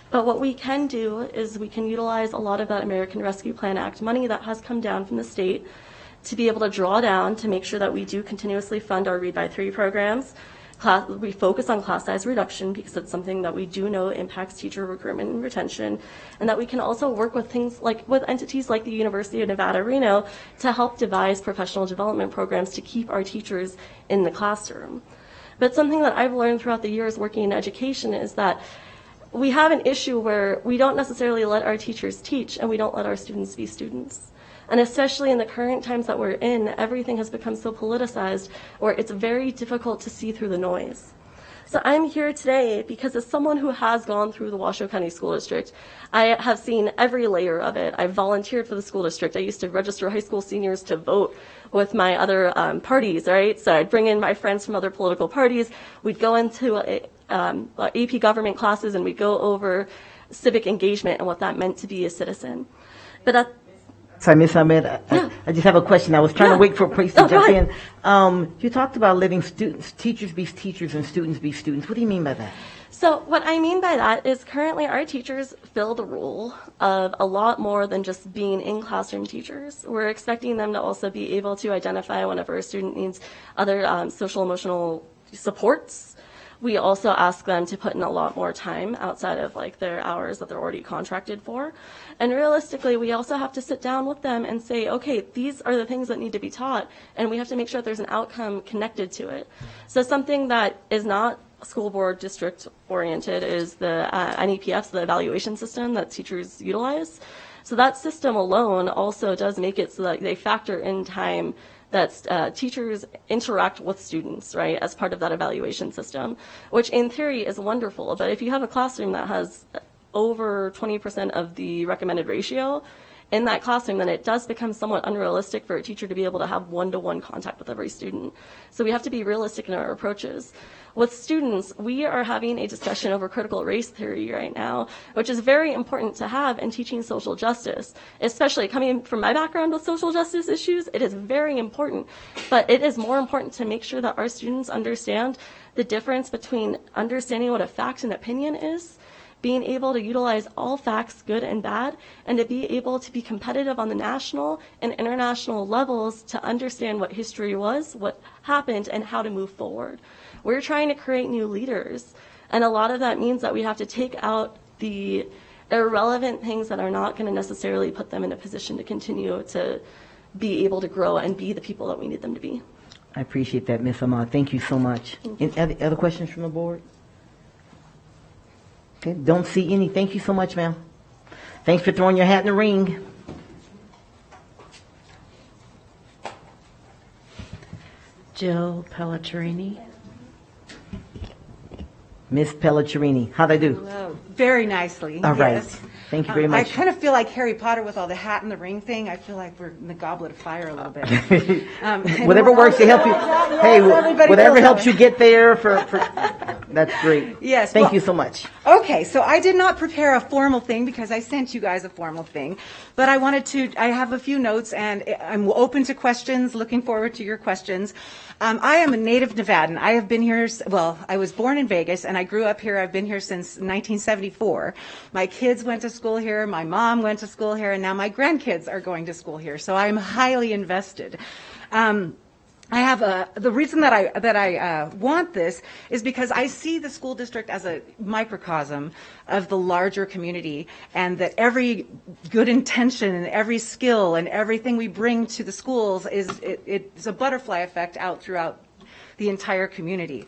But what we can do is we can utilize a lot of that American Rescue Plan Act money that has come down from the state to be able to draw down to make sure that we do continuously fund our Read by 3 programs. We focus on class size reduction because it's something that we do know impacts teacher recruitment and retention, and that we can also work with things like with entities like the University of Nevada, Reno to help devise professional development programs to keep our teachers in the classroom. But something that I've learned throughout the years working in education is that we have an issue where we don't necessarily let our teachers teach and we don't let our students be students. And especially in the current times that we're in, everything has become so politicized where it's very difficult to see through the noise. So I'm here today because as someone who has gone through the Washoe County School District, I have seen every layer of it. I've volunteered for the school district. I used to register high school seniors to vote with my other parties, right? So I'd bring in my friends from other political parties. We'd go into AP government classes and we'd go over civic engagement and what that meant to be a citizen. But Sorry, Ms. Ahmed, I just have a question. I was trying to wait for a place to jump in. You talked about letting teachers be teachers and students be students. What do you mean by that? So what I mean by that is currently our teachers fill the role of a lot more than just being in classroom teachers. We're expecting them to also be able to identify whenever a student needs other social emotional supports. We also ask them to put in a lot more time outside of like their hours that they're already contracted for. And realistically, we also have to sit down with them and say, okay, these are the things that need to be taught, and we have to make sure that there's an outcome connected to it. So something that is not school board district oriented is the NEPFs, the evaluation system that teachers utilize. So that system alone also does make it so that they factor in time that teachers interact with students, right, as part of that evaluation system, which in theory is wonderful. But if you have a classroom that has over 20% of the recommended ratio in that classroom, then it does become somewhat unrealistic for a teacher to be able to have one-to-one contact with every student. So we have to be realistic in our approaches. With students, we are having a discussion over critical race theory right now, which is very important to have in teaching social justice, especially coming from my background with social justice issues. It is very important, but it is more important to make sure that our students understand the difference between understanding what a fact and opinion is, being able to utilize all facts, good and bad, and to be able to be competitive on the national and international levels to understand what history was, what happened, and how to move forward. We're trying to create new leaders, and a lot of that means that we have to take out the irrelevant things that are not going to necessarily put them in a position to continue to be able to grow and be the people that we need them to be. I appreciate that, Ms. Ahmad. Thank you so much. Any other questions from the board? Okay, don't see any. Thank you so much, ma'am. Thanks for throwing your hat in the ring. Jill Pelletrini. Miss Pelletrini, how'd I do? Hello. Very nicely. All right. Yes. Thank you very much. I kind of feel like Harry Potter with all the hat in the ring thing. I feel like we're in the Goblet of Fire a little bit. Whatever works to help you. Hey, whatever helps you get there for that's great. Yes. Thank you so much. Okay, so I did not prepare a formal thing because I sent you guys a formal thing, but I have a few notes and I'm open to questions, looking forward to your questions. I am a native Nevadan. I have been here, I was born in Vegas and I grew up here. I've been here since 1974. My kids went to school here, my mom went to school here, and now my grandkids are going to school here, so I'm highly invested. I have the reason that I want this is because I see the school district as a microcosm of the larger community, and that every good intention and every skill and everything we bring to the schools it's a butterfly effect out throughout the entire community.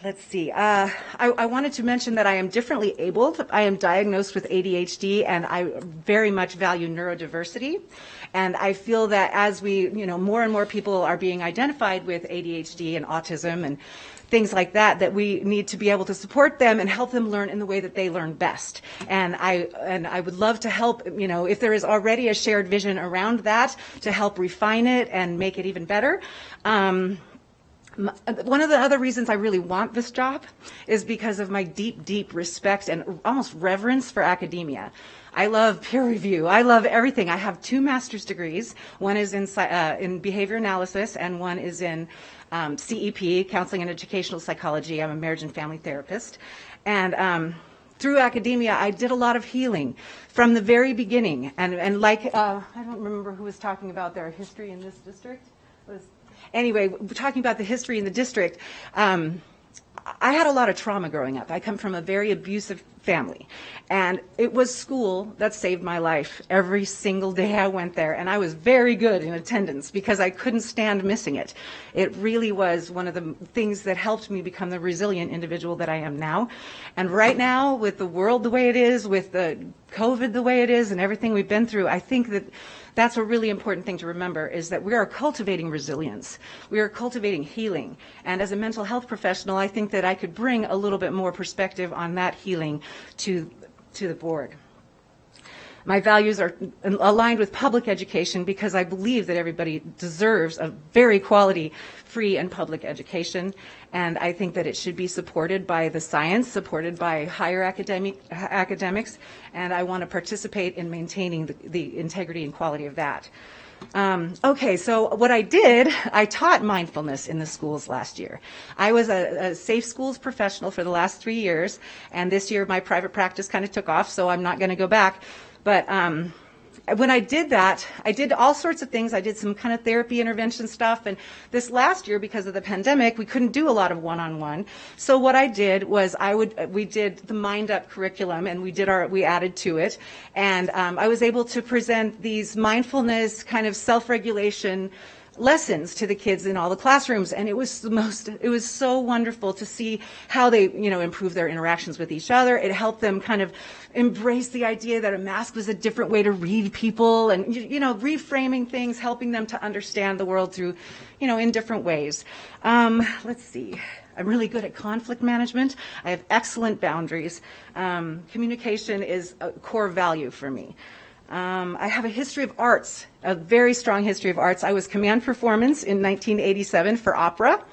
Let's see. I wanted to mention that I am differently abled. I am diagnosed with ADHD, and I very much value neurodiversity. And I feel that as more and more people are being identified with ADHD and autism and things like that, that we need to be able to support them and help them learn in the way that they learn best. And I would love to help, if there is already a shared vision around that, to help refine it and make it even better. One of the other reasons I really want this job is because of my deep, deep respect and almost reverence for academia. I love peer review. I love everything. I have 2 master's degrees. One is in behavior analysis and one is in CEP, counseling and educational psychology. I'm a marriage and family therapist. And through academia, I did a lot of healing from the very beginning. And like, I don't remember who was talking about their history in this district. Anyway, talking about the history in the district, I had a lot of trauma growing up. I come from a very abusive family, and it was school that saved my life every single day I went there, and I was very good in attendance because I couldn't stand missing it. It really was one of the things that helped me become the resilient individual that I am now. And right now, with the world the way it is, with the COVID the way it is, and everything we've been through, I think that that's a really important thing to remember, is that we are cultivating resilience. We are cultivating healing. And as a mental health professional, I think that I could bring a little bit more perspective on that healing to the board. My values are aligned with public education because I believe that everybody deserves a very quality, free and public education. And I think that it should be supported by the science, supported by higher academics, and I want to participate in maintaining the integrity and quality of that. Okay, so what I did, I taught mindfulness in the schools last year. I was a safe schools professional for the last 3 years, and this year my private practice kind of took off, so I'm not going to go back. But when I did that, I did all sorts of things. I did some kind of therapy intervention stuff. And this last year, because of the pandemic, we couldn't do a lot of one-on-one. So what I did was we did the Mind Up curriculum, and we added to it. And I was able to present these mindfulness kind of self-regulation lessons to the kids in all the classrooms, and it was so wonderful to see how they, improve their interactions with each other. It helped them kind of embrace the idea that a mask was a different way to read people, and reframing things, helping them to understand the world through, in different ways. Let's see. I'm really good at conflict management. I have excellent boundaries. Communication is a core value for me. I have a history of arts, a very strong history of arts. I was command performance in 1987 for opera,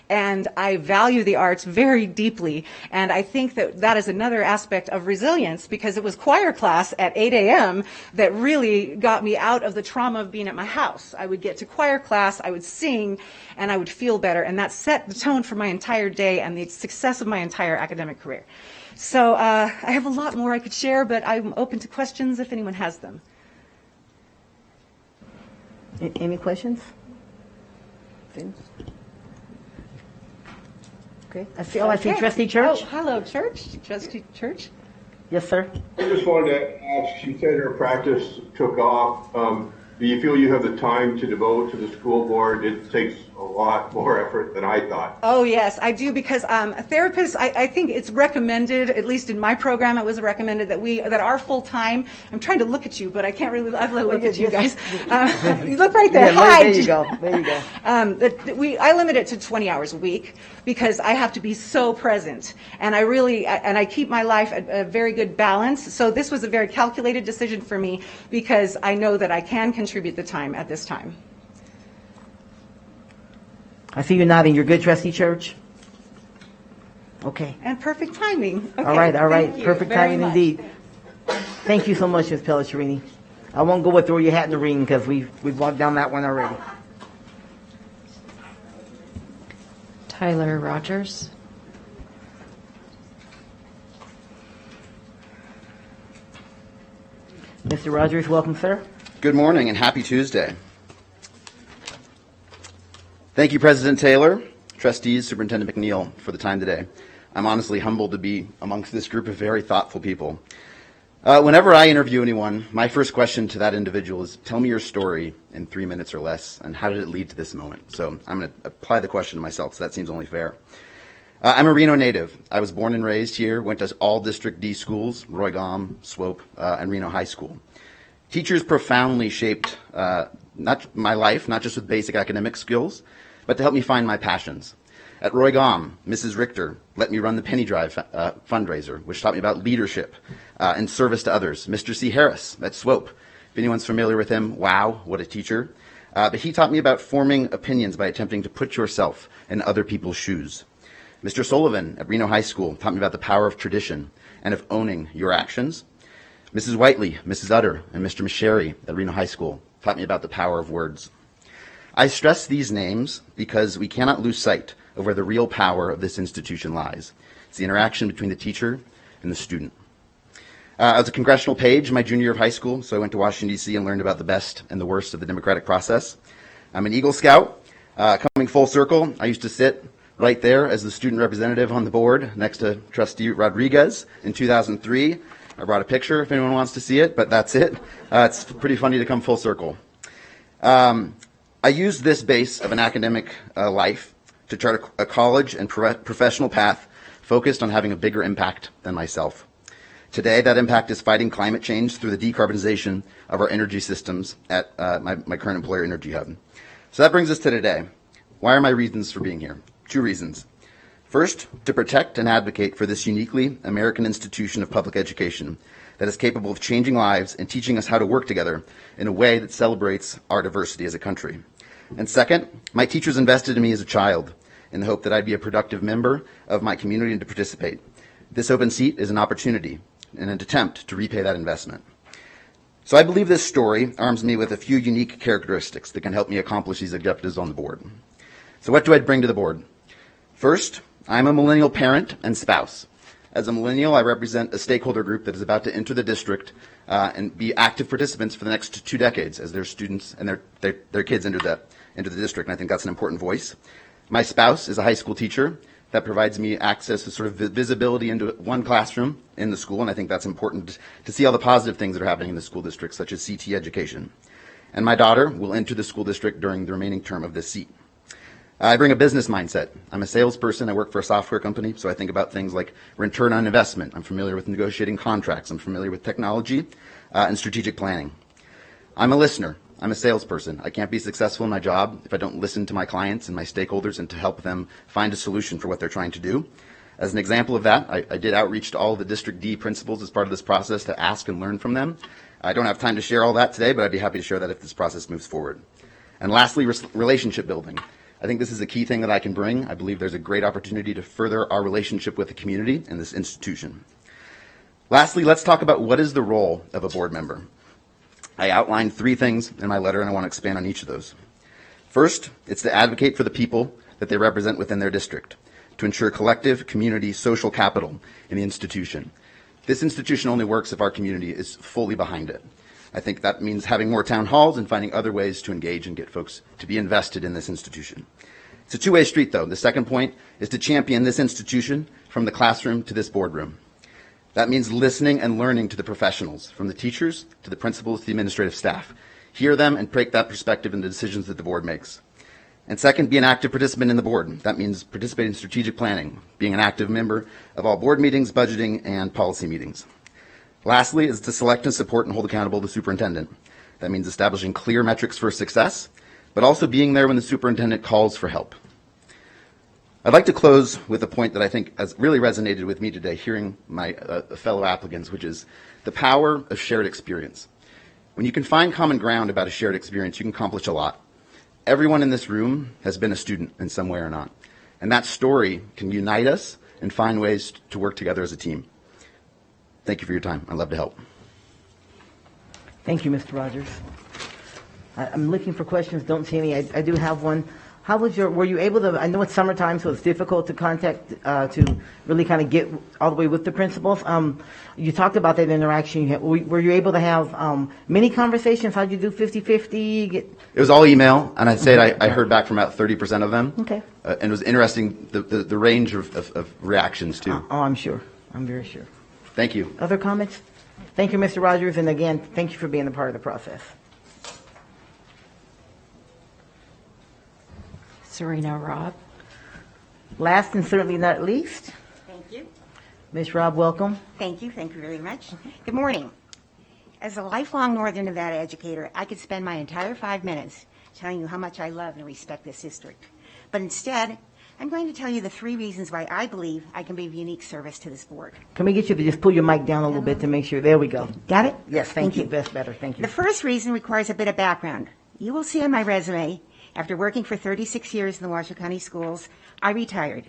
and I value the arts very deeply. And I think that that is another aspect of resilience, because it was choir class at 8 a.m. that really got me out of the trauma of being at my house. I would get to choir class, I would sing, and I would feel better. And that set the tone for my entire day and the success of my entire academic career. So I have a lot more I could share, but I'm open to questions if anyone has them. Any questions? Okay. I see Trustee Church. Oh, hello, Church. Trustee Church. Yes, sir. I just wanted to ask, you said her practice took off. Do you feel you have the time to devote to the school board? It takes a lot more effort than I thought. Oh, yes, I do, because therapists, I think it's recommended, at least in my program, it was recommended that our full-time, I'm trying to look at you, but I can't really, I've looked at you guys. You look right there. Yeah, Hi. there you go. There you go. I limit it to 20 hours a week because I have to be so present, and I keep my life at a very good balance. So this was a very calculated decision for me because I know that I can contribute the time at this time. I see you nodding. You're good, Trustee Church? Okay. And perfect timing. Okay, all right. thank you Perfect very timing much. indeed. Thank you so much, Ms. Pellegrini. I won't go with throw your hat in the ring because we've walked down that one already. Tyler Rogers. Mr. Rogers, welcome, sir. Good morning and happy Tuesday. Thank you, President Taylor, Trustees, Superintendent McNeil, for the time today. I'm honestly humbled to be amongst this group of very thoughtful people. Whenever I interview anyone, my first question to that individual is, tell me your story in 3 minutes or less, and how did it lead to this moment? So I'm going to apply the question to myself, so that seems only fair. I'm a Reno native. I was born and raised here, went to all District D schools, Roy Gom, Swope, and Reno High School. Teachers profoundly shaped not my life, not just with basic academic skills, but to help me find my passions. At Roy Gom, Mrs. Richter let me run the Penny Drive fundraiser, which taught me about leadership and service to others. Mr. C. Harris at Swope, if anyone's familiar with him, wow, what a teacher. But he taught me about forming opinions by attempting to put yourself in other people's shoes. Mr. Sullivan at Reno High School taught me about the power of tradition and of owning your actions. Mrs. Whiteley, Mrs. Utter, and Mr. Masheri at Reno High School taught me about the power of words. I stress these names because we cannot lose sight of where the real power of this institution lies. It's the interaction between the teacher and the student. I was a congressional page in my junior year of high school, so I went to Washington, D.C. and learned about the best and the worst of the democratic process. I'm an Eagle Scout. Coming full circle, I used to sit right there as the student representative on the board next to Trustee Rodriguez in 2003. I brought a picture if anyone wants to see it, but that's it. It's pretty funny to come full circle. I used this base of an academic life to chart a college and professional path focused on having a bigger impact than myself. Today, that impact is fighting climate change through the decarbonization of our energy systems at my current employer, Energy Hub. So that brings us to today. Why are my reasons for being here? 2 reasons. First, to protect and advocate for this uniquely American institution of public education that is capable of changing lives and teaching us how to work together in a way that celebrates our diversity as a country. And second, my teachers invested in me as a child in the hope that I'd be a productive member of my community and to participate. This open seat is an opportunity and an attempt to repay that investment. So I believe this story arms me with a few unique characteristics that can help me accomplish these objectives on the board. So what do I bring to the board? First, I'm a millennial parent and spouse. As a millennial, I represent a stakeholder group that is about to enter the district and be active participants for the next 2 decades as their students and their kids enter the district, and I think that's an important voice. My spouse is a high school teacher that provides me access to sort of visibility into one classroom in the school, and I think that's important to see all the positive things that are happening in the school district, such as CT education. And my daughter will enter the school district during the remaining term of this seat. I bring a business mindset. I'm a salesperson. I work for a software company, so I think about things like return on investment. I'm familiar with negotiating contracts. I'm familiar with technology and strategic planning. I'm a listener. I'm a salesperson. I can't be successful in my job if I don't listen to my clients and my stakeholders and to help them find a solution for what they're trying to do. As an example of that, I did outreach to all the District D principals as part of this process to ask and learn from them. I don't have time to share all that today, but I'd be happy to share that if this process moves forward. And lastly, relationship building. I think this is a key thing that I can bring. I believe there's a great opportunity to further our relationship with the community and this institution. Lastly, let's talk about what is the role of a board member. I outlined 3 things in my letter, and I want to expand on each of those. First, it's to advocate for the people that they represent within their district, to ensure collective community social capital in the institution. This institution only works if our community is fully behind it. I think that means having more town halls and finding other ways to engage and get folks to be invested in this institution. It's a 2-way street, though. The second point is to champion this institution from the classroom to this boardroom. That means listening and learning to the professionals, from the teachers to the principals to the administrative staff. Hear them and break that perspective in the decisions that the board makes. And second, be an active participant in the board. That means participating in strategic planning, being an active member of all board meetings, budgeting, and policy meetings. Lastly is to select and support and hold accountable the superintendent. That means establishing clear metrics for success, but also being there when the superintendent calls for help. I'd like to close with a point that I think has really resonated with me today, hearing my fellow applicants, which is the power of shared experience. When you can find common ground about a shared experience, you can accomplish a lot. Everyone in this room has been a student in some way or not, and that story can unite us and find ways to work together as a team. Thank you for your time. I'd love to help. Thank you, Mr. Rogers. I'm looking for questions. Don't see any. I do have one. How was were you able to, I know it's summertime, so it's difficult to contact, to really kind of get all the way with the principals. You talked about that interaction. Were you able to have many conversations? How'd you do 50-50? It was all email, and I'd say I heard back from about 30% of them. Okay. And it was interesting, the range of reactions, too. Oh, I'm sure. I'm very sure. Thank you. Other comments? Thank you, Mr. Rogers, and again, thank you for being a part of the process. Serena Robb. Last and certainly not least, Thank you. Ms. Robb, welcome. Thank you very much. Good morning. As a lifelong Northern Nevada educator, I could spend my entire 5 minutes telling you how much I love and respect this district. But instead, I'm going to tell you the 3 reasons why I believe I can be of unique service to this board. Can we get you to just pull your mic down a little bit to make sure? There we go. Got it? Yes, thank you. That's better. Thank you. The first reason requires a bit of background. You will see on my resume, after working for 36 years in the Washoe County schools, I retired.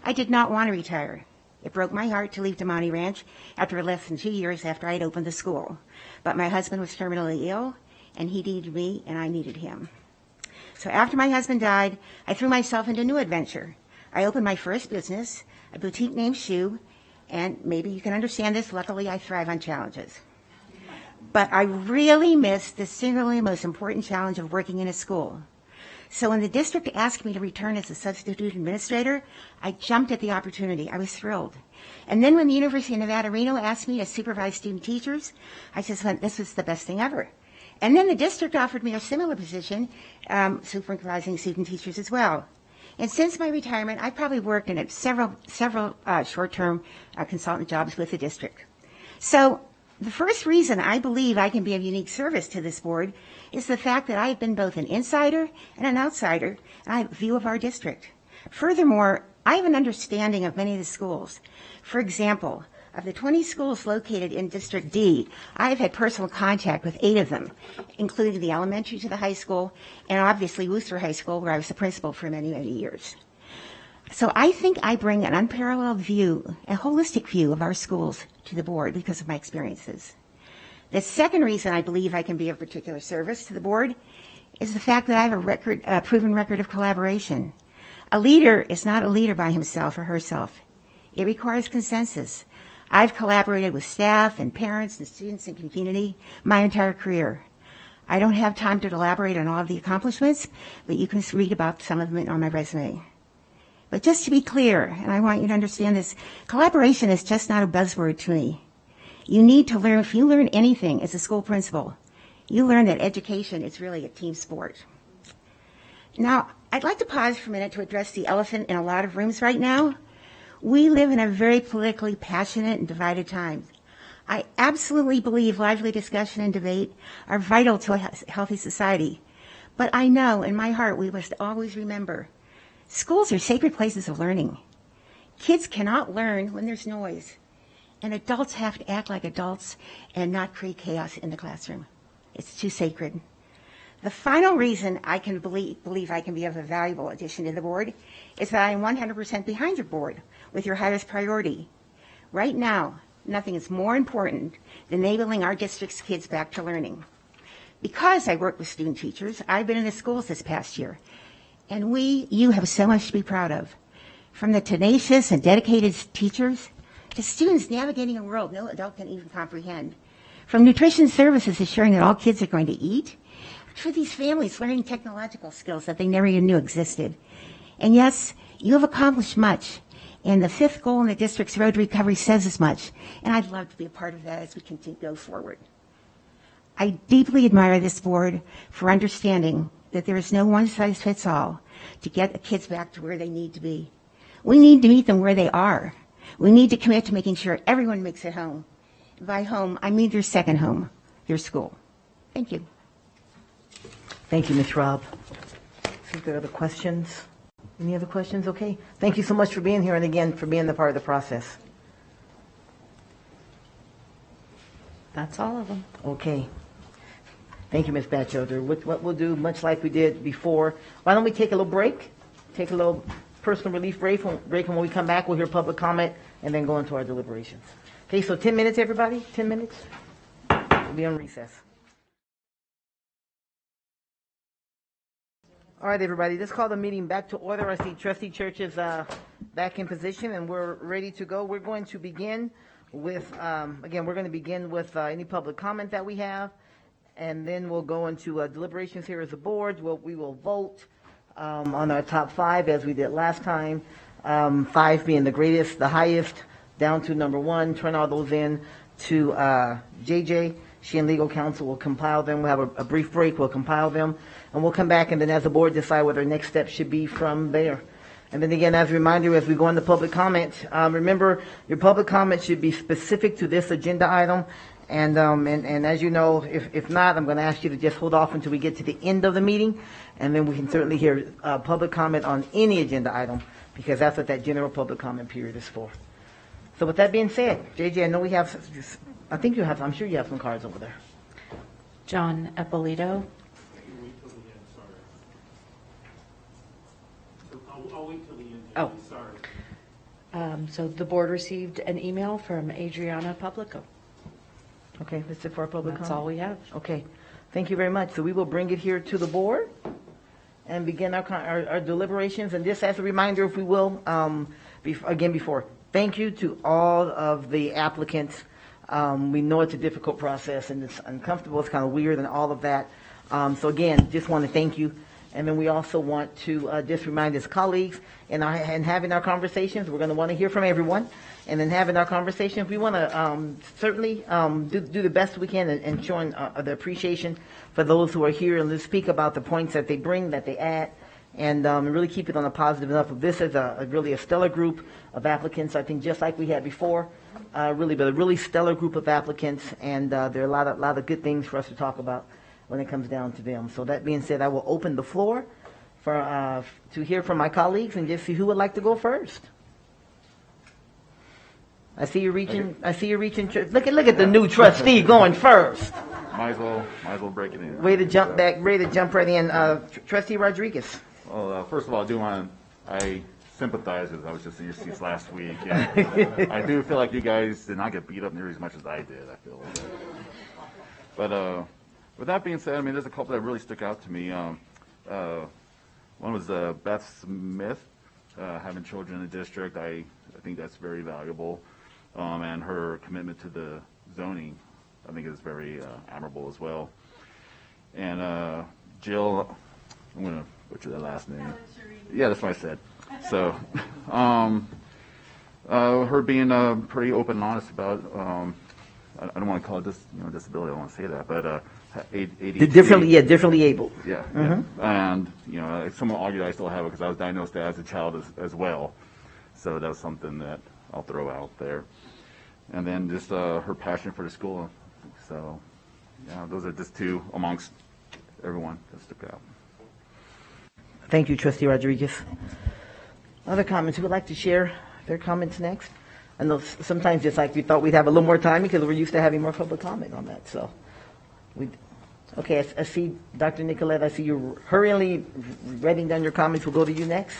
I did not want to retire. It broke my heart to leave Damani Ranch after less than 2 years after I had opened the school. But my husband was terminally ill, and he needed me, and I needed him. So after my husband died, I threw myself into a new adventure. I opened my first business, a boutique named Shoe, and maybe you can understand this. Luckily, I thrive on challenges. But I really missed the singularly most important challenge of working in a school. So when the district asked me to return as a substitute administrator, I jumped at the opportunity. I was thrilled. And then when the University of Nevada, Reno asked me to supervise student teachers, I just went, this was the best thing ever. And then the district offered me a similar position, supervising student teachers as well. And since my retirement, I've probably worked in several short-term consultant jobs with the district. So the first reason I believe I can be of unique service to this board is the fact that I've been both an insider and an outsider, and I have a view of our district. Furthermore, I have an understanding of many of the schools. For example, of the 20 schools located in District D, I have had personal contact with 8 of them, including the elementary to the high school, and obviously Worcester High School, where I was the principal for many, many years. So I think I bring an unparalleled view, a holistic view of our schools to the board because of my experiences. The second reason I believe I can be of particular service to the board is the fact that I have a proven record of collaboration. A leader is not a leader by himself or herself. It requires consensus. I've collaborated with staff and parents and students and community my entire career. I don't have time to elaborate on all of the accomplishments, but you can read about some of them on my resume. But just to be clear, and I want you to understand this, collaboration is just not a buzzword to me. You need to learn, if you learn anything as a school principal, you learn that education is really a team sport. Now, I'd like to pause for a minute to address the elephant in a lot of rooms right now. We live in a very politically passionate and divided time. I absolutely believe lively discussion and debate are vital to a healthy society. But I know in my heart we must always remember, schools are sacred places of learning. Kids cannot learn when there's noise. And adults have to act like adults and not create chaos in the classroom. It's too sacred. The final reason I can believe I can be of a valuable addition to the board is that I am 100% behind your board with your highest priority. Right now, nothing is more important than enabling our district's kids back to learning. Because I work with student teachers, I've been in the schools this past year, and you have so much to be proud of. From the tenacious and dedicated teachers to students navigating a world no adult can even comprehend. From nutrition services assuring that all kids are going to eat, to these families learning technological skills that they never even knew existed. And yes, you have accomplished much, and the 5th goal in the district's road to recovery says as much, and I'd love to be a part of that as we continue to go forward. I deeply admire this board for understanding that there is no one-size-fits-all to get the kids back to where they need to be. We need to meet them where they are. We need to commit to making sure everyone makes it home. By home, I mean their second home, their school. Thank you. Thank you, Ms. Robb. See if there are other questions. Any other questions? Okay. Thank you so much for being here and again for being the part of the process. That's all of them. Okay. Thank you, Ms. Batchelder. What we'll do, much like we did before, why don't we take a little break, take a little personal relief break, and when we come back, we'll hear public comment and then go into our deliberations. Okay, so 10 minutes, everybody? 10 minutes? We'll be on recess. All right, everybody, let's call the meeting back to order. I see Trustee Church is back in position, and we're ready to go. We're going to begin with, any public comment that we have, and then we'll go into deliberations here as a board. We will vote on our top 5 as we did last time, 5 being the greatest, the highest, down to number 1. Turn all those in to JJ. She and legal counsel will compile them. We'll have a brief break. We'll compile them, and we'll come back, and then as the board decide what our next steps should be from there. And then again, as a reminder, as we go into public comment, remember your public comment should be specific to this agenda item. And as you know, if not, I'm going to ask you to just hold off until we get to the end of the meeting, and then we can certainly hear public comment on any agenda item, because that's what that general public comment period is for. So with that being said, JJ, I know we have, I'm sure you have some cards over there. John Eppolito. I'll wait till the end. Oh. Sorry. So the board received an email from Adriana Publico. Okay, that's it for our public comment? That's all we have. Okay, thank you very much. So we will bring it here to the board and begin our deliberations. And just as a reminder, if we will, before, thank you to all of the applicants. We know it's a difficult process and it's uncomfortable, it's kind of weird and all of that. So again, just want to thank you. And then we also want to just remind his colleagues and having our conversations, we're going to want to hear from everyone. And then having our conversations, we want to certainly do the best we can in showing the appreciation for those who are here and to speak about the points that they bring, that they add, and really keep it on a positive enough. This is really a stellar group of applicants, I think, just like we had before, but a really stellar group of applicants, and there are a lot of good things for us to talk about when it comes down to them. So that being said, I will open the floor for to hear from my colleagues and just see who would like to go first. I see you reaching. Look at the new trustee going first. Might as well break it in. Ready to jump right in. Trustee Rodriguez. Well, first of all, I sympathize with, I was just in your seats last week. And I do feel like you guys did not get beat up nearly as much as I did, I feel. But with that being said, I mean, there's a couple that really stuck out to me. One was Beth Smith, having children in the district. I think that's very valuable. And her commitment to the zoning, I think, is very admirable as well. And Jill, I'm going to butcher that last name. Yeah, that's what I said. So, her being pretty open and honest about, I don't want to call it disability, I don't want to say that, but ADHD. Differently able. Yeah, Mm-hmm. Yeah. And, someone argued I still have it because I was diagnosed as a child as well. So that was something that I'll throw out there. And then just her passion for the school. So, yeah, those are just two amongst everyone that stuck out. Thank you, Trustee Rodriguez. Other comments? Who would like to share their comments next? I know sometimes it's like we thought we'd have a little more time because we're used to having more public comment on that. So, okay, I see Dr. Nicolette. I see you hurriedly writing down your comments. We'll go to you next.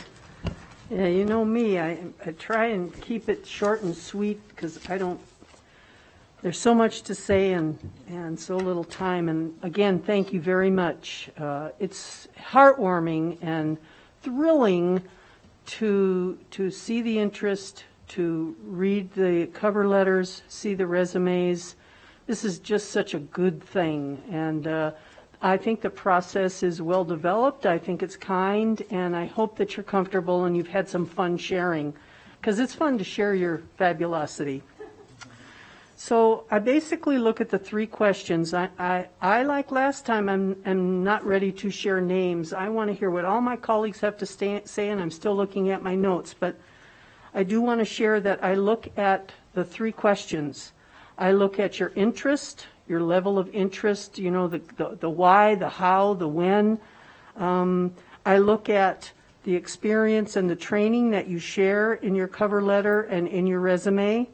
Yeah, you know me, I try and keep it short and sweet because there's so much to say and so little time. And again, thank you very much. It's heartwarming and thrilling to see the interest, to read the cover letters, see the resumes. This is just such a good thing. And I think the process is well developed. I think it's kind, and I hope that you're comfortable and you've had some fun sharing, because it's fun to share your fabulosity. So I basically look at the three questions. I like last time, I'm not ready to share names. I want to hear what all my colleagues have to say, and I'm still looking at my notes. But I do want to share that I look at the three questions. I look at your interest, your level of interest, the why, the how, the when. I look at the experience and the training that you share in your cover letter and in your resume.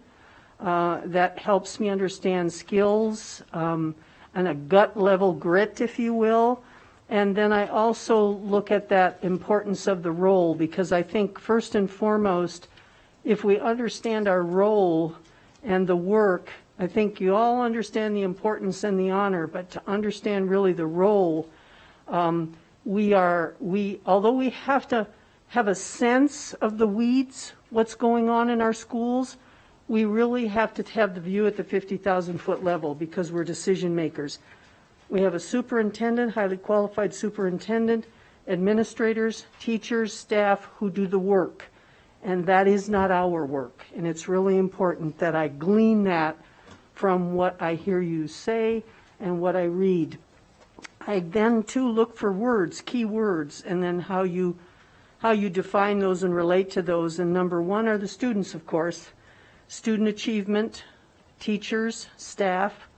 That helps me understand skills and a gut level grit, if you will. And then I also look at that importance of the role, because I think first and foremost, if we understand our role and the work, I think you all understand the importance and the honor, but to understand really the role, although we have to have a sense of the weeds, what's going on in our schools, we really have to have the view at the 50,000-foot level because we're decision makers. We have a superintendent, highly qualified superintendent, administrators, teachers, staff who do the work, and that is not our work. And it's really important that I glean that from what I hear you say and what I read. I then too look for words, key words, and then how you define those and relate to those. And number one are the students, of course. Student achievement, teachers, staff,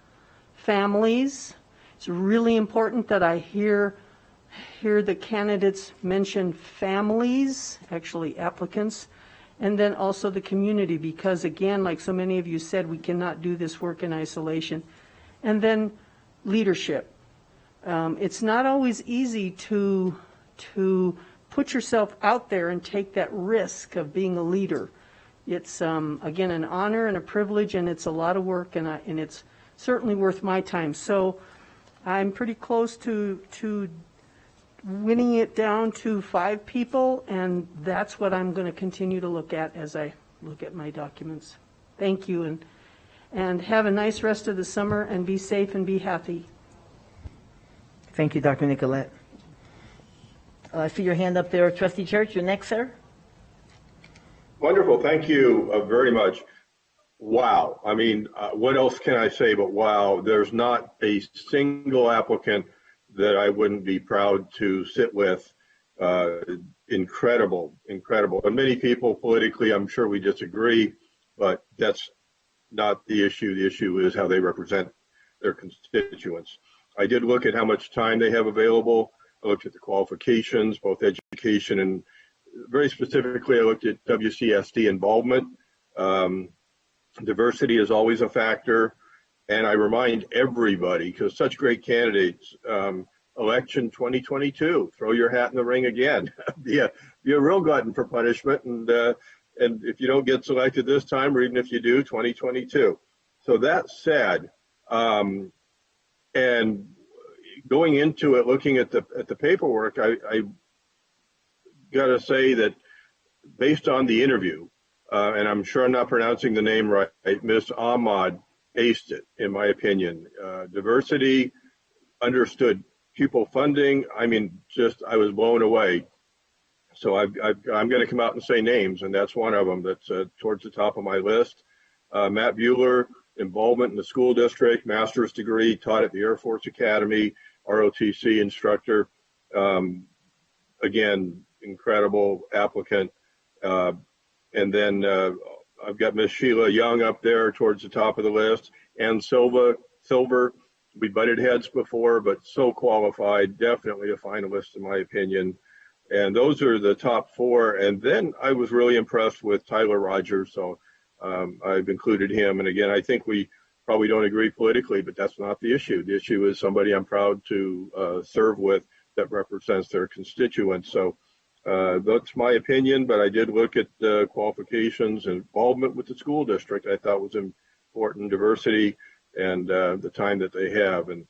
families. It's really important that I hear the candidates mention families, actually applicants, and then also the community, because again, like so many of you said, we cannot do this work in isolation. And then leadership. It's not always easy to put yourself out there and take that risk of being a leader. It's, again, an honor and a privilege, and it's a lot of work, and it's certainly worth my time. So I'm pretty close to winning it down to 5 people, and that's what I'm going to continue to look at as I look at my documents. Thank you, and have a nice rest of the summer, and be safe and be happy. Thank you, Dr. Nicolette. I see your hand up there, Trustee Church. You're next, sir. Wonderful. Thank you very much. Wow. I mean, what else can I say but wow? There's not a single applicant that I wouldn't be proud to sit with. Incredible, incredible. And many people politically, I'm sure we disagree, but that's not the issue. The issue is how they represent their constituents. I did look at how much time they have available. I looked at the qualifications, both education and very specifically, I looked at WCSD involvement. Diversity is always a factor. And I remind everybody, because such great candidates, election 2022, throw your hat in the ring again. be a real glutton for punishment. And if you don't get selected this time, or even if you do, 2022. So that said, and going into it, looking at the paperwork, I got to say that based on the interview, and I'm sure I'm not pronouncing the name right, Miss Ahmad aced it, in my opinion. Diversity, understood pupil funding. I mean, I was blown away. So I'm going to come out and say names, and that's one of them that's towards the top of my list. Matt Buehler, involvement in the school district, master's degree, taught at the Air Force Academy, ROTC instructor. Again, incredible applicant. And then I've got Miss Sheila Young up there towards the top of the list. And Silver, we butted heads before, but so qualified, definitely a finalist in my opinion. And those are the top four. And then I was really impressed with Tyler Rogers, so I've included him. And again, I think we probably don't agree politically, but that's not the issue. The issue is somebody I'm proud to serve with that represents their constituents. So that's my opinion, but I did look at the qualifications and involvement with the school district. I thought was important, diversity, and the time that they have. And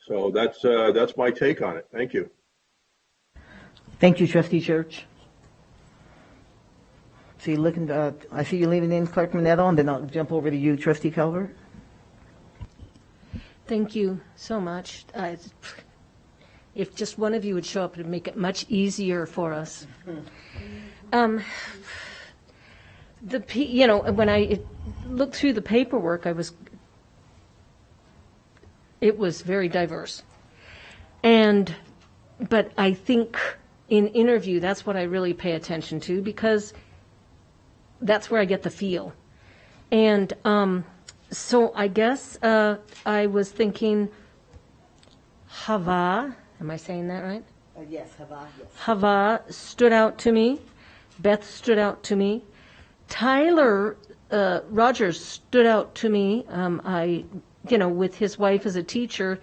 so that's my take on it. Thank you. Thank you, Trustee Church. See, I see you leaning in, Clerk Manetto, and then I'll jump over to you, Trustee Calvert. Thank you so much. If just one of you would show up, it would make it much easier for us. When I looked through the paperwork, it was very diverse. But I think in interview, that's what I really pay attention to, because that's where I get the feel. And so I guess I was thinking Hava. Am I saying that right? Yes, Hava. Yes. Hava stood out to me. Beth stood out to me. Tyler Rogers stood out to me. With his wife as a teacher,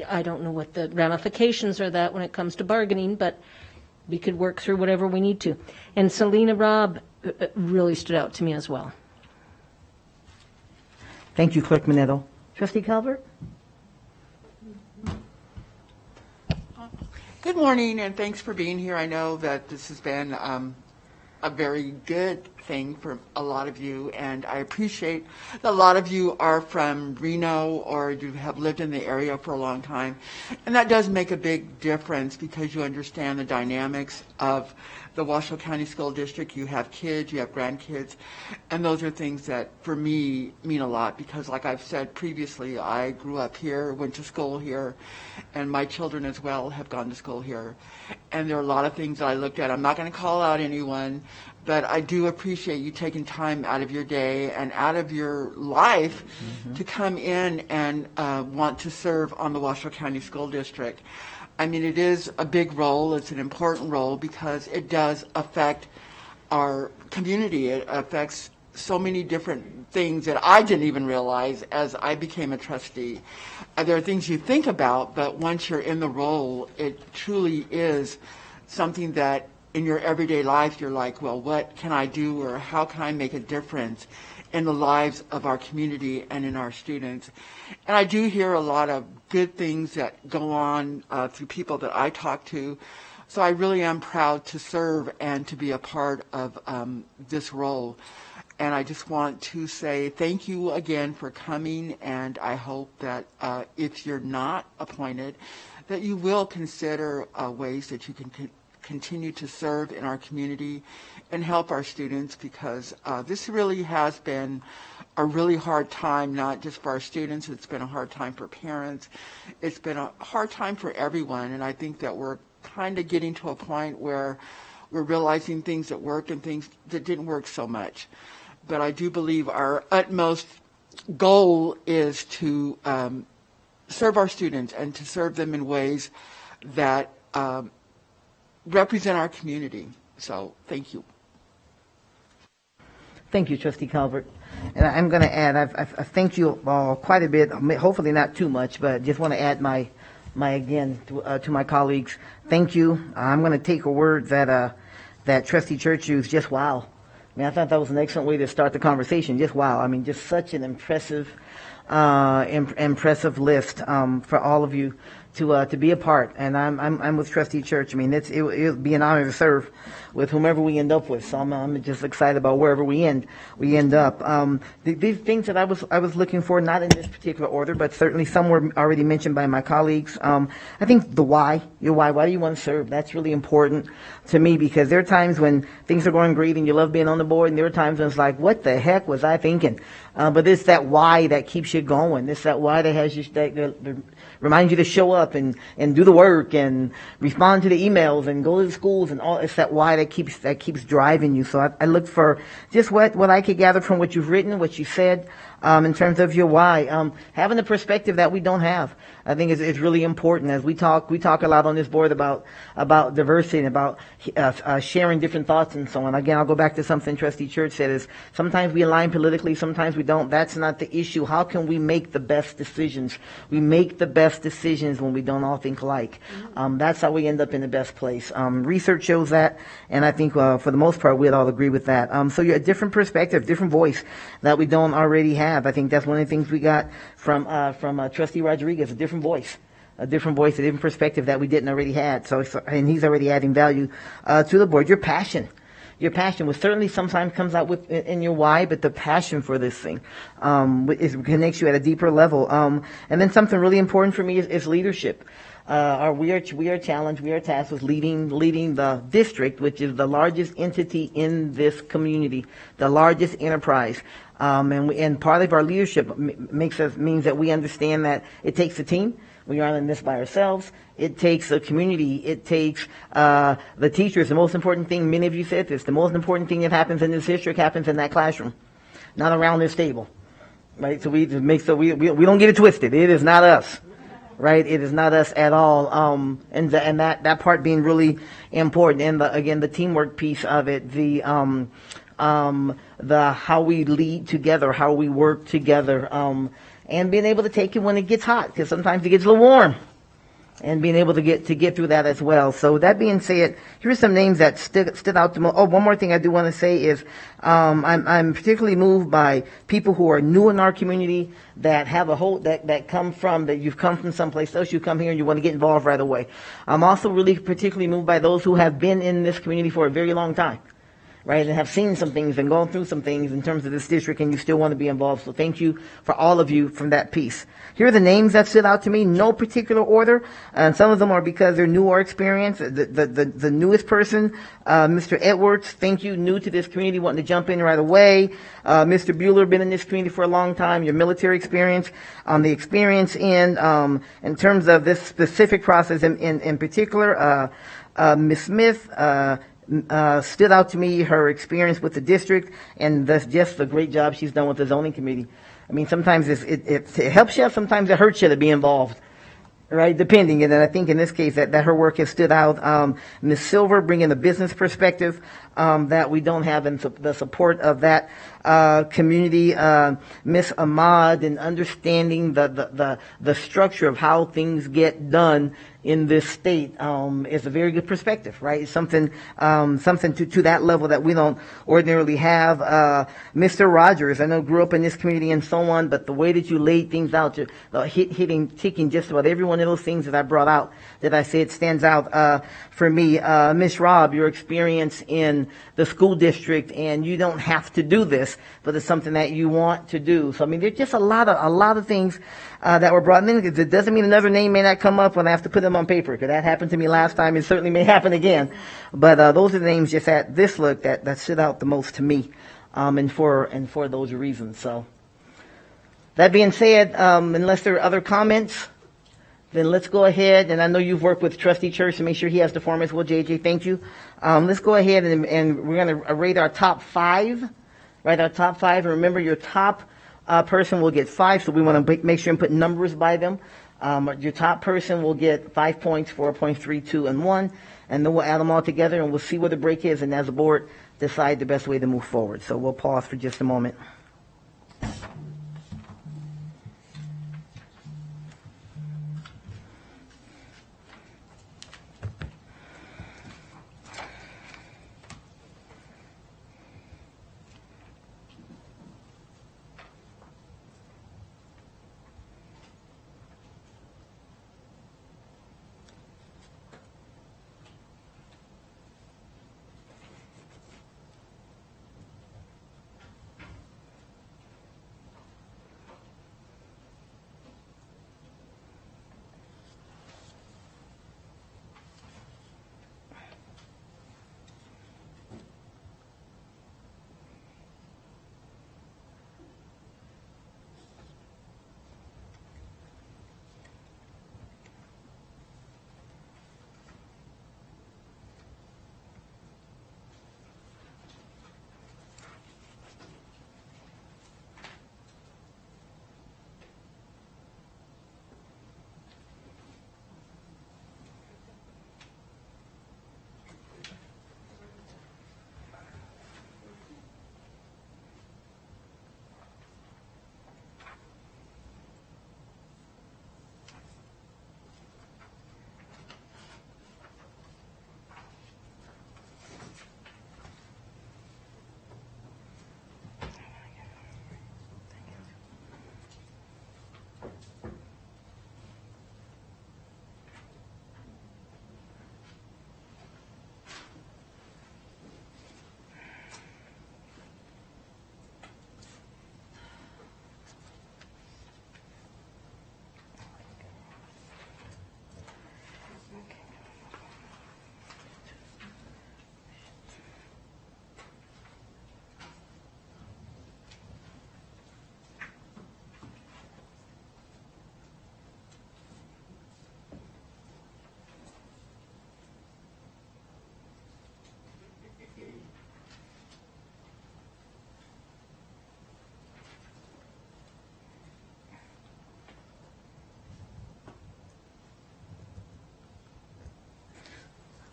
I don't know what the ramifications are that when it comes to bargaining, but we could work through whatever we need to. And Selena Robb really stood out to me as well. Thank you, Clerk Manetto. Trustee Calvert? Good morning, and thanks for being here. I know that this has been a very good thing for a lot of you, and I appreciate that a lot of you are from Reno or you have lived in the area for a long time. And that does make a big difference because you understand the dynamics of the Washoe County School District. You have kids, you have grandkids, and those are things that for me mean a lot because like I've said previously, I grew up here, went to school here, and my children as well have gone to school here. And there are a lot of things that I looked at. I'm not going to call out anyone, but I do appreciate you taking time out of your day and out of your life to come in and want to serve on the Washoe County School District. I mean, it is a big role. It's an important role because it does affect our community. It affects so many different things that I didn't even realize as I became a trustee. There are things you think about, but once you're in the role, it truly is something that in your everyday life, you're like, well, what can I do or how can I make a difference in the lives of our community and in our students? And I do hear a lot of good things that go on through people that I talk to. So I really am proud to serve and to be a part of this role. And I just want to say thank you again for coming, and I hope that if you're not appointed, that you will consider ways that you can continue to serve in our community and help our students, because this really has been a really hard time, not just for our students. It's been a hard time for parents. It's been a hard time for everyone, and I think that we're kind of getting to a point where we're realizing things that work and things that didn't work so much. But I do believe our utmost goal is to serve our students and to serve them in ways that represent our community. So thank you. Thank you, Trustee Calvert. And I'm going to add, I've thanked you all quite a bit, hopefully not too much, but just want to add my again, to my colleagues, thank you. I'm going to take a word that Trustee Church used, just wow. I mean, I thought that was an excellent way to start the conversation, just wow. I mean, just such an impressive list for all of you to be a part. And I'm with Trustee Church. I mean, it'll be an honor to serve with whomever we end up with. So I'm just excited about wherever we end up. These things that I was looking for, not in this particular order, but certainly some were already mentioned by my colleagues. I think the why, your why do you want to serve? That's really important to me, because there are times when things are going great and you love being on the board, and there are times when it's like, what the heck was I thinking? But it's that why that keeps you going. It's that why that has you, that reminds you to show up and do the work and respond to the emails and go to the schools and all. It's that why that keeps driving you. So I look for just what I could gather from what you've written, what you said, in terms of your why. Having the perspective that we don't have, I think is really important. As we talk a lot on this board about diversity and about sharing different thoughts and so on. Again, I'll go back to something Trustee Church said, is sometimes we align politically, sometimes we don't. That's not the issue. How can we make the best decisions? We make the best decisions when we don't all think alike. That's how we end up in the best place. Research shows that, and I think for the most part we'd all agree with that. So you're a different perspective, different voice that we don't already have. I think that's one of the things we got from Trustee Rodriguez, a different voice, a different perspective that we didn't already had. So and he's already adding value to the board. Your passion will certainly sometimes comes out in your why, but the passion for this thing connects you at a deeper level. And then something really important for me is leadership. We are challenged, we are tasked with leading the district, which is the largest entity in this community, the largest enterprise. And part of our leadership means that we understand that it takes a team. We aren't in this by ourselves. It takes a community. It takes the teachers. The most important thing, many of you said this, the most important thing that happens in this district happens in that classroom, not around this table, right? So we don't get it twisted. It is not us, right? It is not us at all. And that part being really important. And the teamwork piece of it, the how we lead together, how we work together, and being able to take it when it gets hot, because sometimes it gets a little warm, and being able to get through that as well. So that being said, here are some names that stood out to me. Oh, one more thing I do want to say is I'm particularly moved by people who are new in our community, that have that come from, that you've come from someplace else, you come here and you want to get involved right away. I'm also really particularly moved by those who have been in this community for a very long time, right, and have seen some things and gone through some things in terms of this district, and you still want to be involved. So thank you for all of you from that piece. Here are the names that stood out to me, no particular order, and some of them are because they're new or experienced. The newest person, Mr. Edwards, thank you, new to this community, wanting to jump in right away. Mr. Buehler, been in this community for a long time, your military experience, on the experience end, in terms of this specific process in particular, Ms. Smith, stood out to me, her experience with the district, and just the great job she's done with the zoning committee. I mean, sometimes it helps you, sometimes it hurts you to be involved, right, depending. And I think in this case that her work has stood out. Ms. Silver, bringing the business perspective that we don't have, in the support of that community. Ms. Ahmad, and understanding the structure of how things get done in this state is a very good perspective, right? It's something to that level that we don't ordinarily have. Mr. Rogers, I know grew up in this community and so on, but the way that you laid things out, ticking just about every one of those things that I brought out, that I said stands out for me. Ms. Robb, your experience in the school district, and you don't have to do this, but it's something that you want to do. So I mean, there's just a lot of things that were brought in. It doesn't mean another name may not come up when I have to put them them on paper, because that happened to me last time. It certainly may happen again. But those are the names just at this look that stood out the most to me, and for those reasons. So that being said, unless there are other comments, then let's go ahead. And I know you've worked with Trustee Church to make sure he has the form as well, JJ. Thank you. Let's go ahead and we're going to rate our top five. Right, our top five. And remember, your top person will get 5, so we want to make sure and put numbers by them. Your top person will get 5 points, 4 points, 3, 2, and 1. And then we'll add them all together, and we'll see where the break is, and as a board, decide the best way to move forward. So we'll pause for just a moment.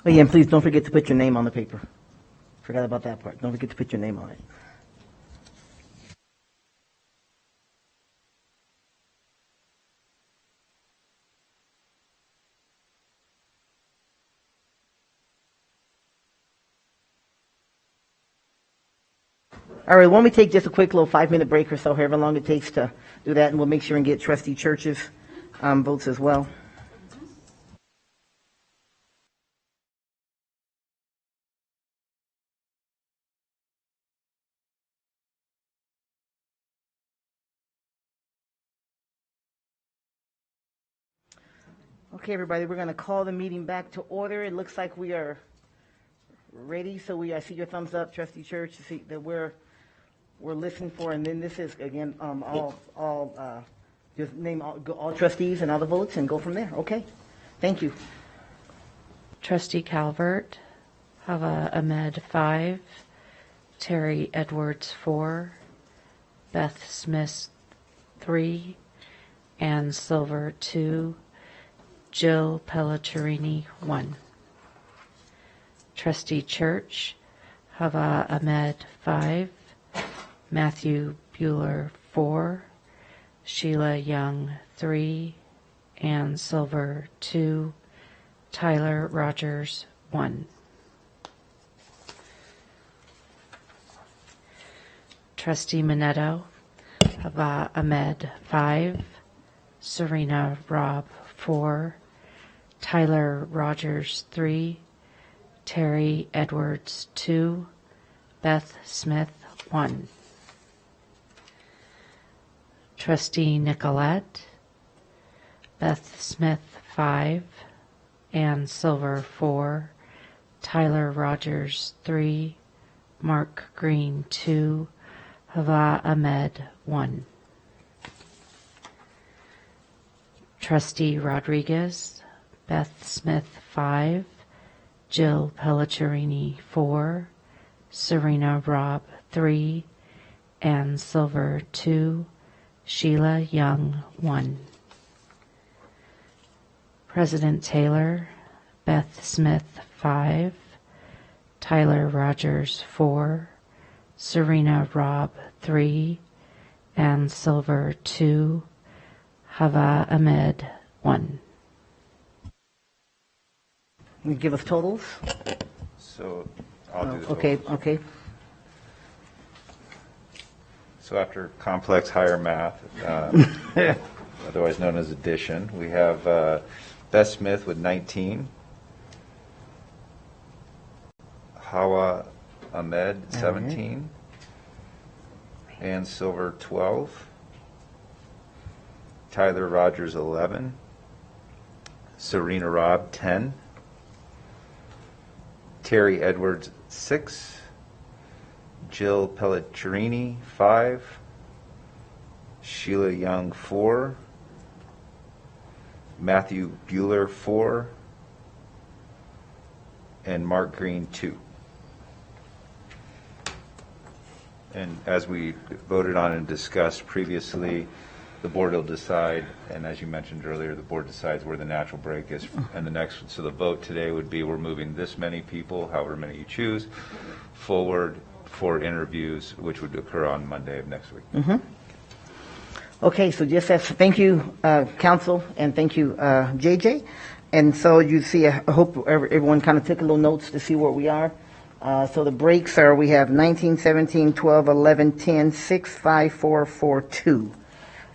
Oh, yeah, and please don't forget to put your name on the paper. Forgot about that part. Don't forget to put your name on it. All right, why don't we take just a quick little 5-minute break or so, however long it takes to do that, and we'll make sure and get Trustee Church's votes as well. Okay, everybody, we're going to call the meeting back to order. It looks like we are ready, so I see your thumbs up, Trustee Church, to see that we're listening for, and then this is, again, just name all trustees and all the votes and go from there. Okay, thank you. Trustee Calvert, Hava Ahmed 5, Terry Edwards 4, Beth Smith 3, Ann Silver 2, Jill Pelletrini 1. Trustee Church, Hava Ahmed 5, Matthew Buehler 4, Sheila Young 3, Ann Silver 2, Tyler Rogers 1. Trustee Minetto, Hava Ahmed 5, Serena Robb 4, Tyler Rogers 3, Terry Edwards 2, Beth Smith 1. Trustee Nicolette, Beth Smith 5, Ann Silver, 4, Tyler Rogers, 3, Mark Green, 2, Hava Ahmed, 1. Trustee Rodriguez, Beth Smith, 5, Jill Pellicerini, 4, Serena Robb, 3, Ann Silver, 2, Sheila Young, 1. President Taylor, Beth Smith, 5, Tyler Rogers, 4, Serena Robb, 3, Ann Silver, 2, Hava Ahmed, 1. Can you give us totals? So I'll do the Okay, totals. okay. So after complex higher math, otherwise known as addition, we have Beth Smith with 19, Hawa Ahmed 17, Ann Silver 12, Tyler Rogers 11, Serena Robb 10, Terry Edwards 6, Jill Pellicerini 5, Sheila Young 4, Matthew Buehler 4, and Mark Green 2. And as we voted on and discussed previously, the board will decide, and as you mentioned earlier, the board decides where the natural break is. And the next, so the vote today would be, we're moving this many people, however many you choose, forward for interviews, which would occur on Monday of next week. Okay, so just as, thank you, council, and thank you, JJ. And so you see, I hope everyone kind of took a little notes to see where we are. So the breaks are, we have 19, 17, 12, 11, 10, 6, 5, 4, 4, 2.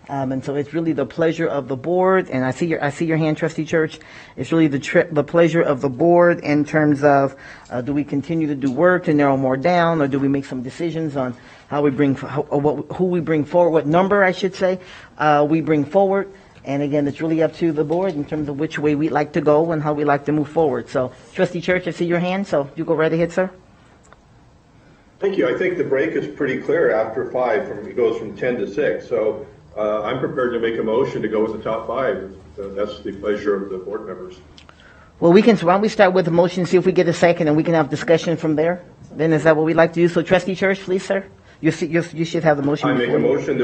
And so it's really the pleasure of the board, and I see your hand, Trustee Church. It's really the pleasure of the board in terms of, do we continue to do work to narrow more down, or do we make some decisions on how we bring, who we bring forward, what number, I should say, we bring forward. And again, it's really up to the board in terms of which way we'd like to go and how we like to move forward. So, Trustee Church, I see your hand, so you go right ahead, sir. Thank you. I think the break is pretty clear after 5. It goes from 10 to 6. So I'm prepared to make a motion to go with the top 5. That's the pleasure of the board members. Well, why don't we start with the motion, see if we get a second, and we can have discussion from there. Then is that what we'd like to do? So, Trustee Church, please, sir. You should have the motion. I make a motion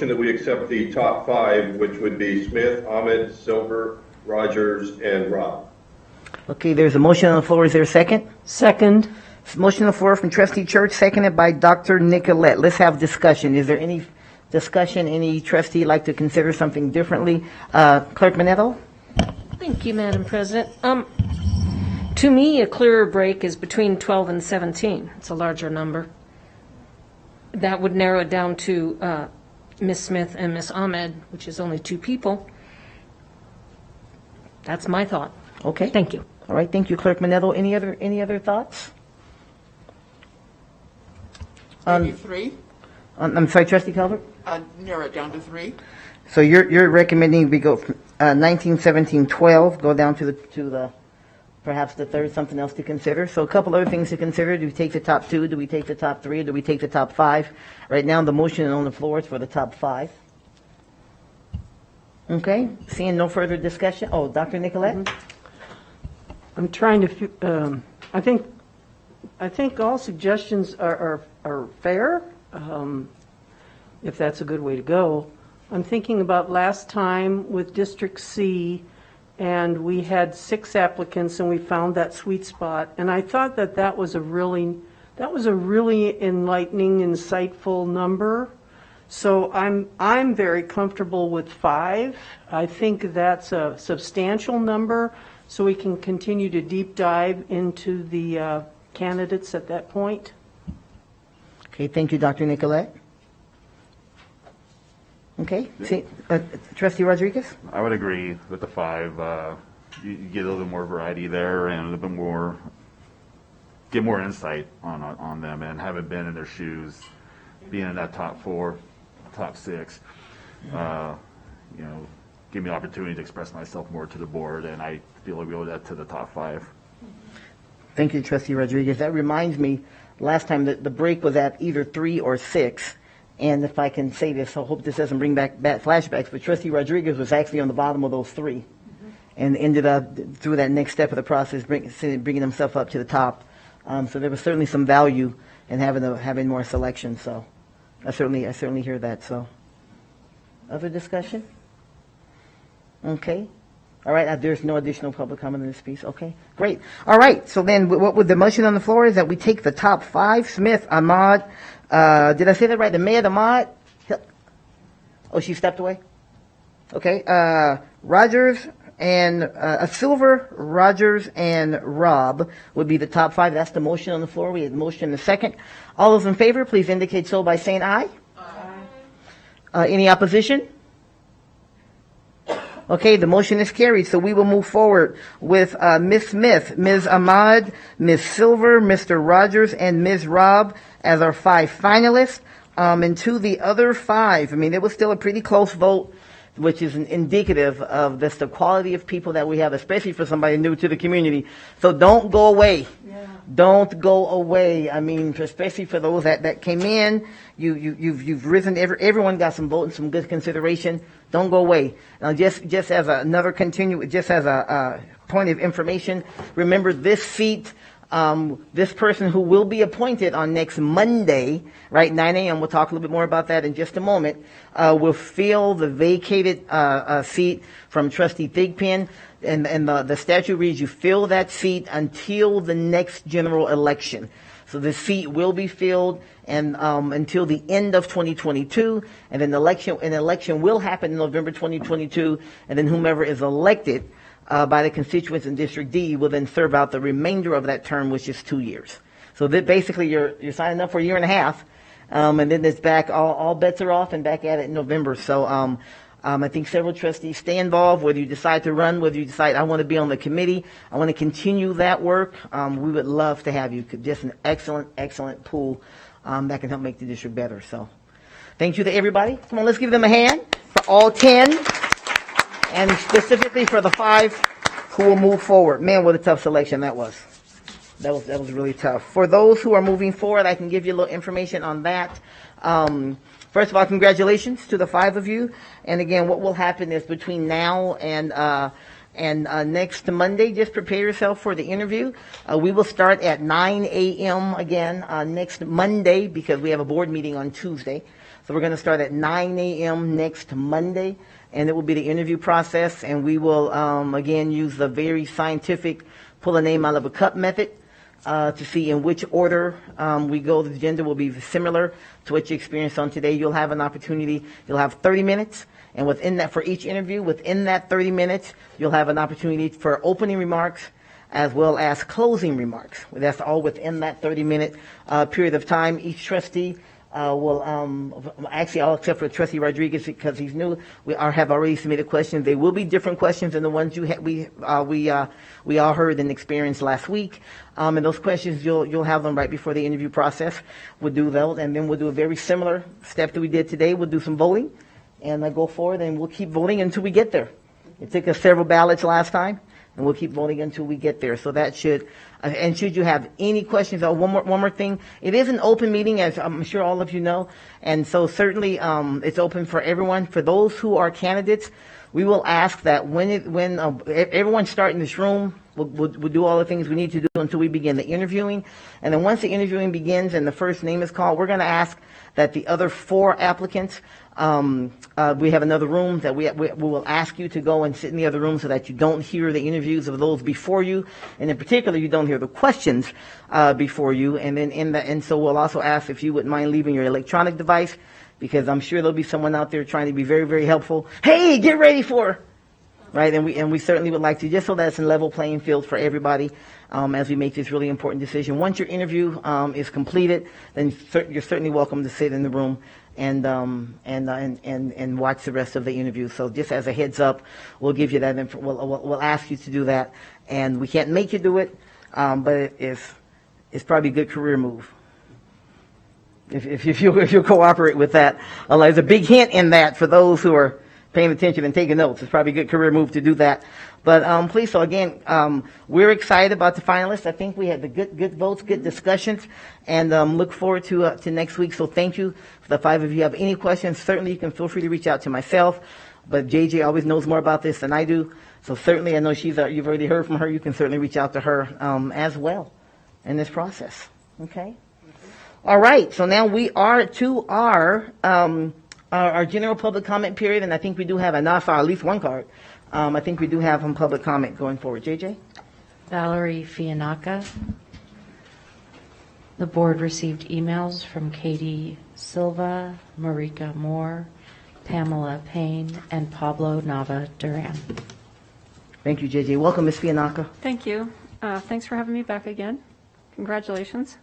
that we accept the top 5, which would be Smith, Ahmed, Silver, Rogers, and Robb. Okay, there's a motion on the floor. Is there a second? Second. Motion on the floor from Trustee Church, seconded by Dr. Nicolette. Let's have discussion. Is there any discussion? Any trustee like to consider something differently? Clerk Manetto? Thank you, Madam President. To me, a clearer break is between 12 and 17. It's a larger number. That would narrow it down to Ms. Smith and Ms. Ahmed, which is only 2 people. That's my thought. Okay. Thank you. All right. Thank you, Clerk Manetto. Any other thoughts? Maybe 3. I'm sorry, Trustee Calvert? Narrow it down to 3. So you're recommending we go from 19, 17, 12, go down to the perhaps the third, something else to consider. So a couple other things to consider. Do we take the top 2? Do we take the top 3? Or do we take the top 5? Right now, the motion on the floor is for the top 5. Okay. Seeing no further discussion. Oh, Dr. Nicolette? I'm trying to, I think all suggestions are fair, if that's a good way to go. I'm thinking about last time with District C, and we had 6 applicants, and we found that sweet spot. And I thought that was a really enlightening, insightful number. So I'm very comfortable with 5. I think that's a substantial number, so we can continue to deep dive into the candidates at that point. Okay. Thank you, Dr. Nicolette. Okay. Trustee Rodriguez? I would agree with the 5. You get a little bit more variety there and a little bit more, get more insight on them, and having been in their shoes, being in that top 4, top 6, give me an opportunity to express myself more to the board, and I feel we owe that to the top 5. Thank you, Trustee Rodriguez. That reminds me, last time the break was at either 3 or 6. And if I can say this, I hope this doesn't bring back bad flashbacks, but Trustee Rodriguez was actually on the bottom of those 3 and ended up, through that next step of the process, bringing himself up to the top. So there was certainly some value in having more selection. So I certainly hear that. So other discussion? Okay. All right, there's no additional public comment in this piece. Okay, great. All right, so then what would the motion on the floor is that we take the top 5, Smith, Ahmad, did I say that right? The Mayor, Ahmad? Oh, she stepped away? Okay, Rogers and Silver, Rogers, and Robb would be the top 5. That's the motion on the floor. We have the motion in a second. All those in favor, please indicate so by saying aye. Aye. Any opposition? Okay, the motion is carried, so we will move forward with Ms. Smith, Ms. Ahmad, Ms. Silver, Mr. Rogers, and Ms. Robb as our 5 finalists. And to the other 5, I mean, it was still a pretty close vote, which is indicative of just the quality of people that we have, especially for somebody new to the community. So don't go away. Yeah. Don't go away. I mean, especially for those that came in, you've risen. Everyone got some vote and some good consideration. Don't go away. Now, just as a point of information, remember this seat. This person who will be appointed on next Monday, right, 9 a.m., we'll talk a little bit more about that in just a moment, will fill the vacated seat from Trustee Thigpen. And the statute reads you fill that seat until the next general election. So the seat will be filled and until the end of 2022, and then an election will happen in November 2022, and then whomever is elected by the constituents in District D will then serve out the remainder of that term, which is 2 years. So that basically you're signing up for a year and a half, and then it's back. All bets are off and back at it in November. So I think several trustees stay involved, whether you decide to run, whether you decide I want to be on the committee, I want to continue that work. We would love to have you. Just an excellent pool that can help make the district better. So thank you to everybody. Come on, let's give them a hand for all 10. And specifically for the 5 who will move forward. Man, what a tough selection that was. That was really tough. For those who are moving forward, I can give you a little information on that. First of all, congratulations to the 5 of you. And again, what will happen is between now and next Monday, just prepare yourself for the interview. We will start at 9 a.m. again next Monday because we have a board meeting on Tuesday. So we're going to start at 9 a.m. next Monday. And it will be the interview process, and we will, again, use the very scientific pull a name out of a cup method to see in which order we go. The agenda will be similar to what you experienced on today. You'll have an opportunity. You'll have 30 minutes, and within that, for each interview, within that 30 minutes, you'll have an opportunity for opening remarks as well as closing remarks. That's all within that 30-minute period of time. Each trustee will actually all except for Trustee Rodriguez because he's new. We have already submitted questions. They will be different questions than the ones we all heard and experienced last week. And those questions you'll have them right before the interview process. We'll do those, and then we'll do a very similar step that we did today. We'll do some voting, and go forward, and we'll keep voting until we get there. It took us several ballots last time, and we'll keep voting until we get there. So that should. And should you have any questions, one more thing, it is an open meeting, as I'm sure all of you know, and so certainly it's open for everyone. For those who are candidates, we will ask that when everyone start in this room, we'll do all the things we need to do until we begin the interviewing, and then once the interviewing begins and the first name is called, we're going to ask that the other 4 applicants. We have another room that we will ask you to go and sit in the other room so that you don't hear the interviews of those before you, and in particular, you don't hear the questions before you. And then and so we'll also ask if you wouldn't mind leaving your electronic device, because I'm sure there'll be someone out there trying to be very, very helpful. Hey, get ready for, right? And we certainly would like to, just so that it's a level playing field for everybody. As we make this really important decision. Once your interview is completed, then you're certainly welcome to sit in the room and watch the rest of the interview. So just as a heads up, we'll give you that. We'll ask you to do that, and we can't make you do it, but it's probably a good career move if you cooperate with that. There's a big hint in that for those who are paying attention and taking notes. It's probably a good career move to do that. But please, so again, we're excited about the finalists. I think we had the good votes, good discussions, and look forward to next week. So thank you for the 5 of you. Have any questions, certainly you can feel free to reach out to myself. But JJ always knows more about this than I do. So certainly, I know you've already heard from her. You can certainly reach out to her as well in this process. Okay? All right. So now we are to our general public comment period, and I think we do have enough, or at least one card. I think we do have some public comment going forward. JJ? Valerie Fiannaca. The board received emails from Katie Silva, Marika Moore, Pamela Payne, and Pablo Nava Duran. Thank you, JJ. Welcome, Ms. Fiannaca. Thank you. Thanks for having me back again. Congratulations.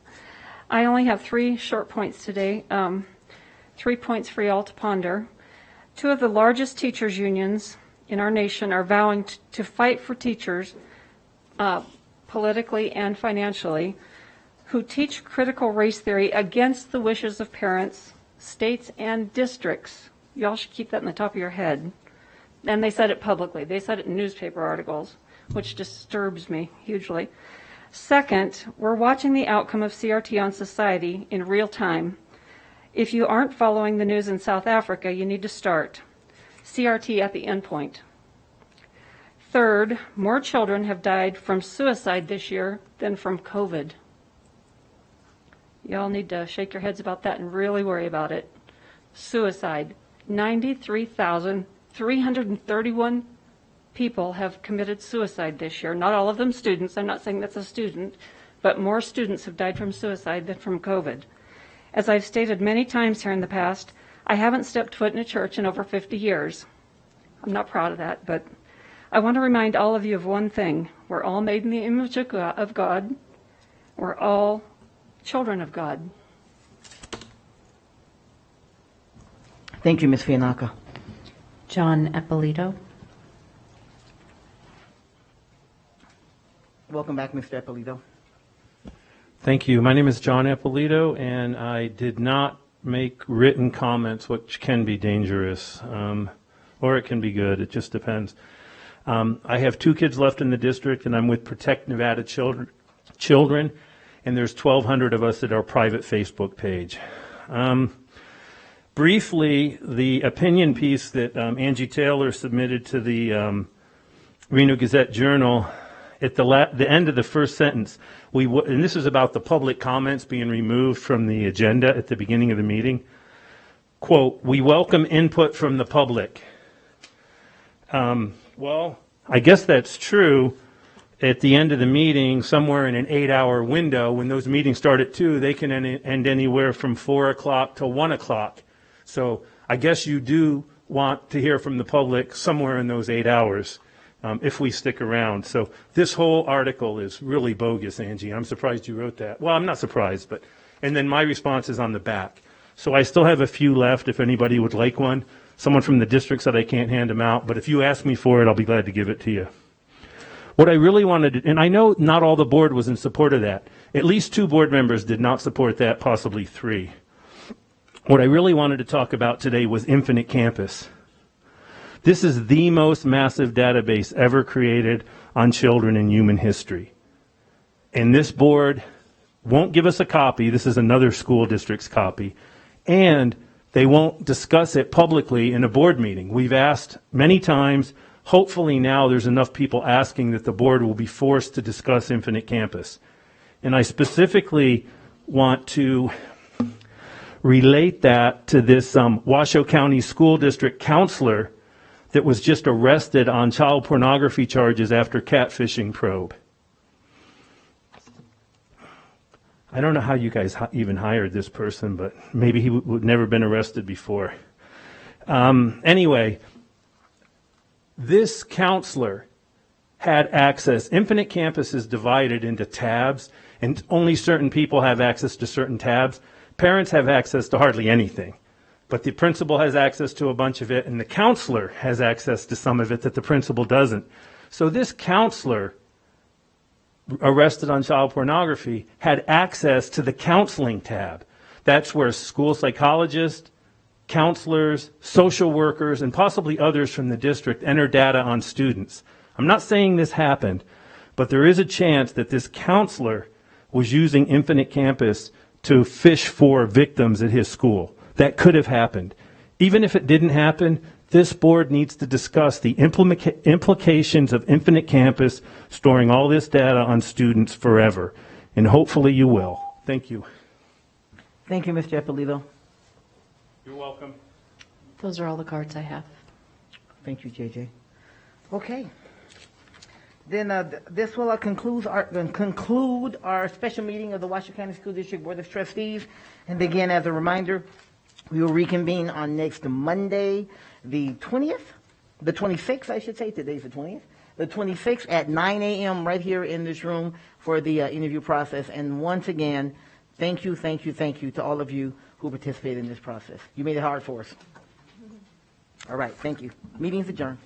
I only have 3 short points today. 3 points for y'all to ponder. 2 of the largest teachers' unions in our nation are vowing to fight for teachers politically and financially who teach critical race theory against the wishes of parents, states, and districts. Y'all should keep that in the top of your head. And they said it publicly. They said it in newspaper articles, which disturbs me hugely. Second, we're watching the outcome of CRT on society in real time. If you aren't following the news in South Africa, you need to start. CRT at the endpoint. Third, more children have died from suicide this year than from COVID. Y'all need to shake your heads about that and really worry about it. Suicide. 93,331 people have committed suicide this year. Not all of them students. I'm not saying that's a student, but more students have died from suicide than from COVID. As I've stated many times here in the past, I haven't stepped foot in a church in over 50 years. I'm not proud of that, but I want to remind all of you of one thing. We're all made in the image of God. We're all children of God. Thank you, Ms. Fiannaca. John Eppolito. Welcome back, Mr. Eppolito. Thank you. My name is John Eppolito, and I did not make written comments, which can be dangerous, or it can be good. It just depends. I have 2 kids left in the district, and I'm with Protect Nevada Children, and there's 1,200 of us at our private Facebook page. Briefly, the opinion piece that Angie Taylor submitted to the Reno Gazette-Journal, at the end of the first sentence, and this is about the public comments being removed from the agenda at the beginning of the meeting, quote, "We welcome input from the public." Well, I guess that's true. At the end of the meeting, somewhere in an 8-hour window, when those meetings start at 2, they can end anywhere from 4 o'clock to 1 o'clock. So I guess you do want to hear from the public somewhere in those 8 hours if we stick around. So this whole article is really bogus, Angie. I'm surprised you wrote that. Well, I'm not surprised, but and then my response is on the back. So I still have a few left if anybody would like one. Someone from the district said I can't hand them out, but if you ask me for it, I'll be glad to give it to you. What I really wanted to, and I know not all the board was in support of that. At least 2 board members did not support that, possibly 3. What I really wanted to talk about today was Infinite Campus. This is the most massive database ever created on children in human history. And this board won't give us a copy. This is another school district's copy. And they won't discuss it publicly in a board meeting. We've asked many times. Hopefully now there's enough people asking that the board will be forced to discuss Infinite Campus. And I specifically want to relate that to this Washoe County School District counselor that was just arrested on child pornography charges after catfishing probe. I don't know how you guys even hired this person, but maybe he would never been arrested before. Anyway, this counselor had access. Infinite Campus is divided into tabs, and only certain people have access to certain tabs. Parents have access to hardly anything, but the principal has access to a bunch of it, and the counselor has access to some of it that the principal doesn't. So this counselor, arrested on child pornography, had access to the counseling tab. That's where school psychologists, counselors, social workers, and possibly others from the district enter data on students. I'm not saying this happened, but there is a chance that this counselor was using Infinite Campus to fish for victims at his school. That could have happened. Even if it didn't happen, this board needs to discuss the implications of Infinite Campus storing all this data on students forever. And hopefully you will. Thank you. Thank you, Mr. Eppolito. You're welcome. Those are all the cards I have. Thank you, JJ. Okay. Then this will conclude our special meeting of the Washington County School District Board of Trustees. And again, as a reminder, we will reconvene on next Monday, the 20th, the 26th, I should say. Today's the 20th. The 26th at 9 a.m. right here in this room for the interview process. And once again, thank you to all of you who participated in this process. You made it hard for us. All right, thank you. Meeting's adjourned.